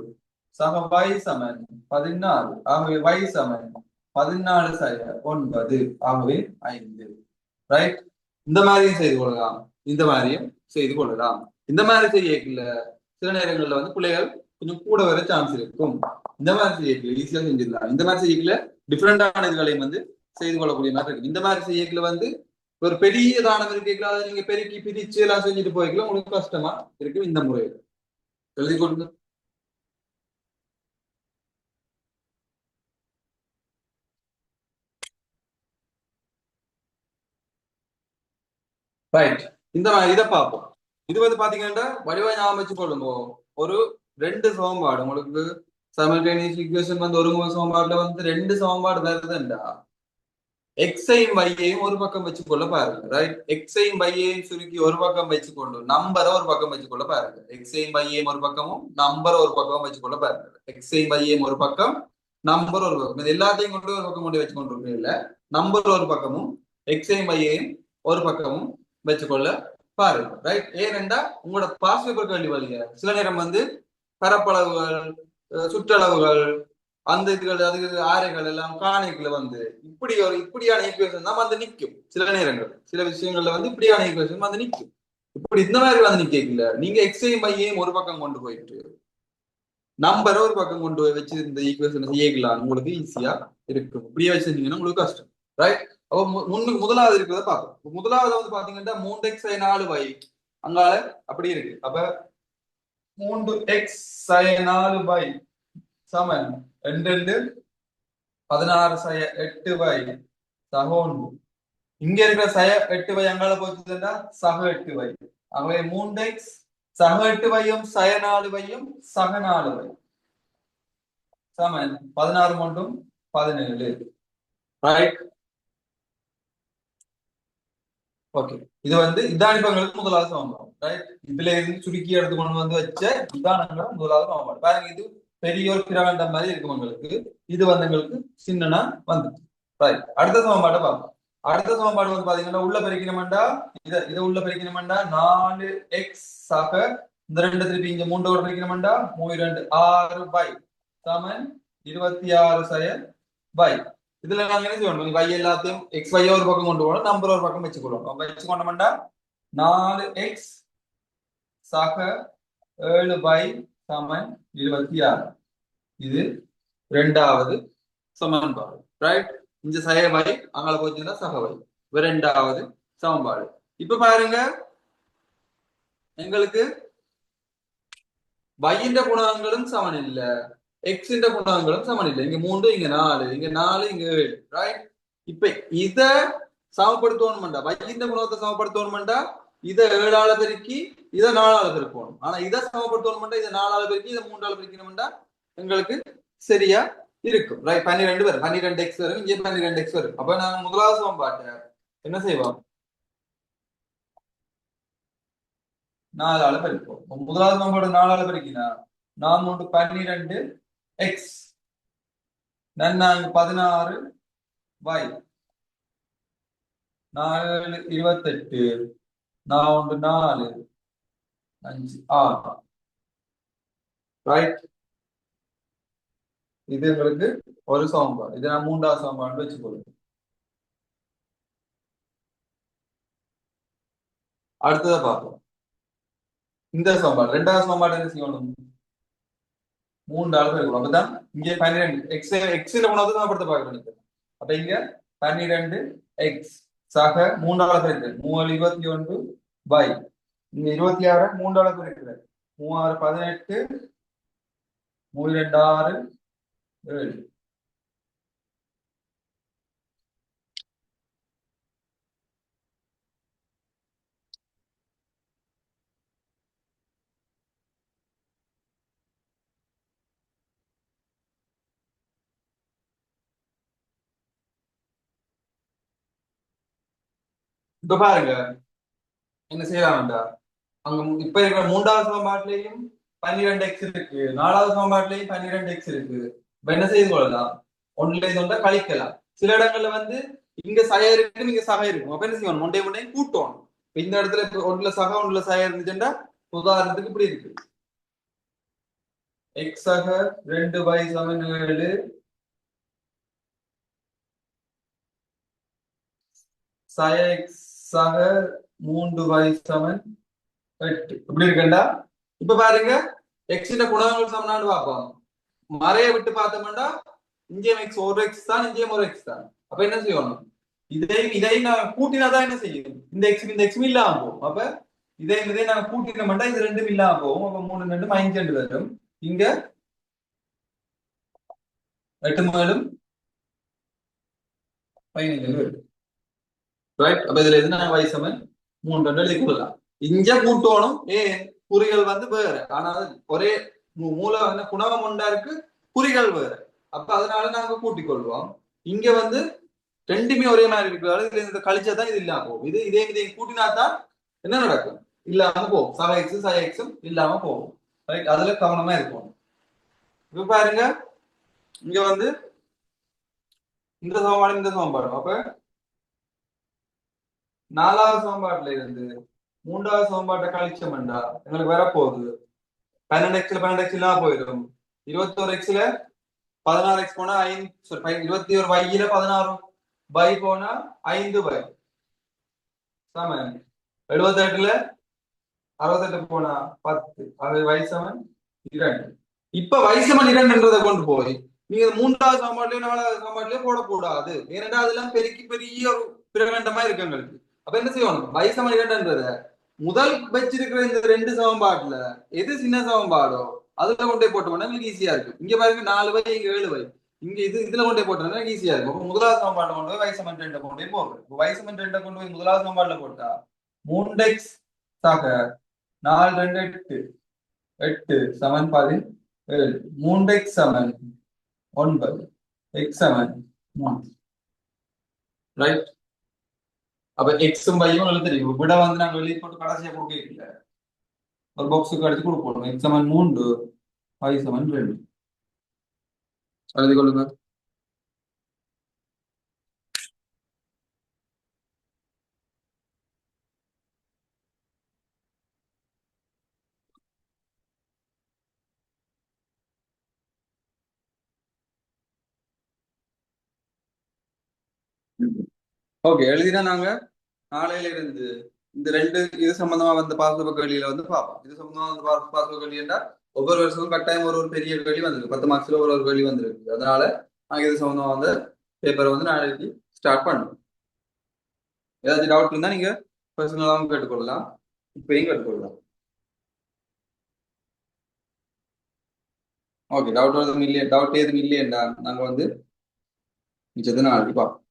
சக y சமன் 14. ஆகவே y சமன் 14 சக 9, ஆகவே 5. ரைட், இந்த மாதிரியும் செய்து கொள்ளலாம், இந்த மாதிரியும் செய்து கொள்ளலாம். இந்த மாதிரி செய்யல சில நேரங்கள்ல வந்து பிள்ளைகள் கொஞ்சம் கூட வர சான்ஸ் இருக்கும். இந்த மாதிரி செய்யல ஈஸியா செஞ்சிடலாம். இந்த மாதிரி செய்யல டிஃப்ரெண்டான இதுகளையும் வந்து செய்து கொள்ளக்கூடிய மாதிரி இருக்கு. இந்த மாதிரி செய்யல வந்து ஒரு பெரிய தானம் இருக்கீங்களா, அதை நீங்க பெருக்கி பிரிச்சு எல்லாம் செஞ்சுட்டு போய்க்கலாம், உங்களுக்கு கஷ்டமா இருக்கு. இந்த முறையில் எழுதி கொடுங்க. ரைட், இந்த மாதிரி இதை பார்ப்போம். இது வந்து பாத்தீங்கன்னா வடிவாய் ஞாபகம் வச்சு கொள்ளுங்க. ஒரு 2 சமன்பாடு உங்களுக்கு சைமல்டேனியஸ் ஈக்குவேஷன் வந்து ஒரு சமன்பாடுல வந்து 2 சமன்பாடு வருதுண்டா, எக்ஸையும் வையையும் ஒரு பக்கம் வச்சுக்கொள்ள பாருங்க. ரைட், எக்ஸையும் வையையும் சுருக்கி ஒரு பக்கம் வச்சுக்கொண்டு நம்பரை ஒரு பக்கம் வச்சுக்கொள்ள பாருங்க. எக்ஸையும் வையையும் ஒரு பக்கமும் நம்பரை ஒரு பக்கம் வச்சுக்கொள்ள பாருங்க. எக்ஸையும் வையையும் ஒரு பக்கம், நம்பர் ஒரு பக்கம். இது எல்லாத்தையும் கொண்டு ஒரு பக்கம் கொண்டு வச்சுக்கொண்டு இல்ல, நம்பர் ஒரு பக்கமும் எக்ஸையும் வையையும் ஒரு பக்கமும் வச்சுக்கொள்ள பாருங்க. ரைட், ஏனென்றா உங்களோட பாஸ் பேப்பர் கேள்வி வழிங்க சில நேரம் வந்து பரப்பளவுகள், சுற்றளவுகள், அந்த இதுகள், அதுக்கு ஆரைகள் எல்லாம் காணிக்குள்ள வந்து இப்படியான ஈக்குவேஷன் தான் வந்து நிற்கும். சில நேரங்கள் சில விஷயங்கள்ல வந்து இப்படியான ஈக்குவேஷன் வந்து நிற்கும். இப்படி இந்த மாதிரி வந்து நிக்கல, நீங்க எக்ஸையும் வையையும் ஒரு பக்கம் கொண்டு போயிட்டு நம்பரை ஒரு பக்கம் கொண்டு போய் வச்சு இந்த ஈக்குவேஷன் செய்யலாம், உங்களுக்கு ஈஸியா இருக்கும். இப்படியே வச்சிருந்தீங்கன்னா உங்களுக்கு கஷ்டம். ரைட், அப்போ முன்னுக்கு முதலாவது இருக்கிறத பார்ப்போம். முதலாவது வந்து பாத்தீங்கன்னா 3x sin 4y அங்கால அப்படி இருக்கு. அப்ப 3x sin 4y சமன் 2 16 sin 8y சக 1. இங்க இருக்கிற sin 8y அங்கால போச்சுன்னா சக 8y. ஆகவே 3x சக 8y சய 4y சக 4y சமன் 16 மற்றும் 17. ரைட். ஓகே, இது வந்து இதான் இப்ப எங்களுக்கு முதலாவது சமன்பாடு. ரைட், இதுல இருந்து சுருக்கி எடுத்து கொண்டு வந்து வச்ச இதான் முதலாவது சமன்பாடு. பாருங்க, இது பெரிய ஒரு பிரகாண்டம் மாதிரி இருக்கும் உங்களுக்கு. இது வந்து எங்களுக்கு சின்னனா வந்துச்சு. ரைட், அடுத்த சமன்பாட்டை பார்ப்போம். அடுத்த சமன்பாடு வந்து பாத்தீங்கன்னா உள்ள பெருக்கணும்டா இதை உள்ள பெருக்கணும்டா 4x ஆக இந்த ரெண்டு திருப்பி இங்க 3 பெருக்கணும்டா 3 2 6 y சமன் 26 சய y. இதுல நாங்க என்ன செய்யணும், y எல்லாத்தையும் xy ஒரு பக்கம் கொண்டு போகணும், நம்பர் ஒரு பக்கம் வச்சுக்கொள்ளணும். வச்சுக்கொண்டோம்டா 4x சக 7y சமன் 26. இது இரண்டாவது சமன்பாடு. ரைட், இந்த சயவை அங்கால போச்சுன்னா சகவை இரண்டாவது சமன்பாடு. இப்ப பாருங்க, எங்களுக்கு y-ன்ற குணகங்களும் சமன் இல்ல, x-ன்ற குணகங்களும் சமன் இல்லை. இங்க 3 இங்க 4 இங்க 4 இங்க 7. ரைட், இப்ப இத சமப்படுத்தணும்டா, y-ன்ற குணகத்தை சமப்படுத்தணும்டா இத 7ஆல பெருக்கி இத 4ஆல பெருக்கணும். ஆனா இத சமப்படுத்தணும்டா இத 4ஆல பெருக்கி இத 3ஆல பெருக்கணும்டா எங்களுக்கு சரியா இருக்கும். ரைட், 12 வரும், 12x வரும், இங்கே 12x வரும். அப்ப நாங்க முதலாவது சமன்பாட்டை என்ன செய்வோம், 4ஆல பெருப்போம். முதலாவது சமன்பாடு 4ஆல பெருக்கினா 4 3 12x நன்னாங்க 16y 4 28 4 4 5 6. ரைட், இது எங்களுக்கு ஒரு சமன்பாடு. இது நான் மூன்றாவது சமன்பாடு வச்சுக்கொள்ளும். அடுத்ததை பார்ப்போம். இந்த சமன்பாடு இரண்டாவது சமன்பாடு என்ன செய்யணும், 3ஆல பெருக்கணும். அப்பதான் இங்கே 12 x குணத்தை சமப்படுத்த பார்க்கணும். அப்ப இங்க 12x சக 3ஆல பெருக்கிறேன் 3 21 y இங்க 26 3ஆல பெருக்கிறேன் 3 6 18 3 2 6 7. இப்ப பாருங்க என்ன செய்யலாம்டா, அங்க இப்ப இருக்கிற மூன்றாவது சமன்பாட்டிலையும் 12x இருக்கு, நாலாவது சமன்பாட்டிலையும் 12x இருக்கு. இப்ப என்ன செய்து கொள்ளலாம், ஒன்றுல இது ஒன்றா கழிக்கலாம். சில இடங்கள்ல வந்து இங்க சய இருக்கு இங்க சக இருக்கும். அப்ப என்ன செய்யணும், முண்டையை கூட்டணும். இந்த இடத்துல ஒன்றுல சக ஒன்றுல சய இருந்துச்சுன்னா உதாரணத்துக்கு இப்படி இருக்கு, x சக 2y சமன் 7 சய x சக 3y சமன் 8 இப்படி இருக்கா. இப்ப பாருங்க, x-ன்ற குணகங்கள் சமனான்னு பார்ப்போம். மறைய விட்டு பார்த்தோம்னா இங்கேயும் x ஒரு x தான், இங்கேயும் ஒரு x தான். அப்ப என்ன செய்யணும், இதையும் நான் கூட்டினாதான் என்ன செய்யும், இந்த x இல்லாம போகும். அப்ப இதையும் நாங்க கூட்டினோம்னா இது ரெண்டும் இல்லாம போகும். அப்ப 3 2 -2 வரும். இங்க 8 மேலும் 15 வரும். ரைட், அப்ப இதுல இருந்து நாங்க y சமன் 3 2 எழுதி கொள்ளலாம். இங்க கூட்டணும், ஏன் குறிகள் வந்து வேற, ஆனால் ஒரே மூல குணகம் ஒன்றா இருக்கு, குறிகள் வேற. அப்ப அதனால நாங்க கூட்டிக் கொள்வோம். இங்க வந்து ரெண்டுமே ஒரே மாதிரி இருக்கிறாரு, இதுல இந்த கழிச்சாதான் இது இல்லாம போகும். இதையும் கூட்டினாதான் என்ன நடக்கும், இல்லாம போகும். சக எக்ஸும் சய எக்ஸும் இல்லாம போகும். ரைட், அதுல கவனமா இருக்கும். இப்ப பாருங்க, இங்க வந்து இந்த சமன்பாடு இந்த சமன்பாடு. அப்ப நாலாவது சமன்பாட்டுல இருந்து மூன்றாவது சமன்பாட்டை கழிச்சோம்டா எங்களுக்கு வரப்போகுது 12x 12x இல்லாம போயிடும். 21x 16x போனா 21y 16y போனா 5y சமன் 78 68 போனா 10. அது y சமன் 2. இப்ப y சமன் 2ன்றதை கொண்டு போய் நீங்க மூன்றாவது சமன்பாட்டிலையும் நாலாவது சமன்பாட்டிலையும் போடக்கூடாது. ஏனென்றா அதெல்லாம் பெரிய ஒரு பிரகண்டமா இருக்கு எங்களுக்கு. அப்ப என்ன செய்யணும், y சமன் 2ன்றத முதல் வச்சிருக்கிற இந்த ரெண்டு சமன்பாட்டுல எது சின்ன சமன்பாடோ அதுல கொண்டே போட்டோம்னா எங்களுக்கு ஈஸியா இருக்கு. இங்க பாருங்க 4y இங்க 7y, இங்க இதுல கொண்டே போட்டோம்னா ஈஸியா இருக்கும். முதலாவது சமன்பாட்டை கொண்டு போய் y சமன் 2 கொண்டே போடுறோம். y சமன் 2 கொண்டு போய் முதலாவது சமன்பாட்டுல போட்டா 3x சக 4 2 8 8 சமன் 17 3x சமன் 9 x சமன் 3 ரைட். அப்ப எக்ஸும் பையும் உங்களுக்கு தெரியும். விட வந்து நாங்க வெளியே போட்டு கடைசியா கொடுக்கல, ஒரு பாக்ஸுக்கு அடிச்சு கொடுப்போம். எக்ஸ் சமன் 3 y சமன் 2 எழுதி கொள்ளுங்க. ஓகே, எழுதினா நாங்க நாளையில இருந்து இந்த ரெண்டு இது சம்பந்தமா வந்து பாஸ்புக் கேள்வியில வந்து பார்ப்போம். இது சம்பந்தமா வந்து பாஸ்புக் கேள்வி என்றா ஒவ்வொரு வருஷமும் கட்டாயம் ஒரு ஒரு பெரிய கேள்வி வந்திருக்கு. 10 மார்க்ஸ்ல ஒரு ஒரு கேள்வி வந்திருக்கு. அதனால நாங்க இது சம்பந்தமா வந்து பேப்பரை வந்து நாளைக்கு ஸ்டார்ட் பண்ணுவோம். ஏதாச்சும் டவுட் இருந்தா நீங்க பர்சனலாகவும் கேட்டுக்கொள்ளலாம், இப்பயும் கேட்டுக்கொள்ளலாம். ஓகே, டவுட் எதுவும் இல்லையா? டவுட் எதுவும் இல்லையேண்டா நாங்க வந்து மிச்சத்தை நாளைக்கு பார்ப்போம்.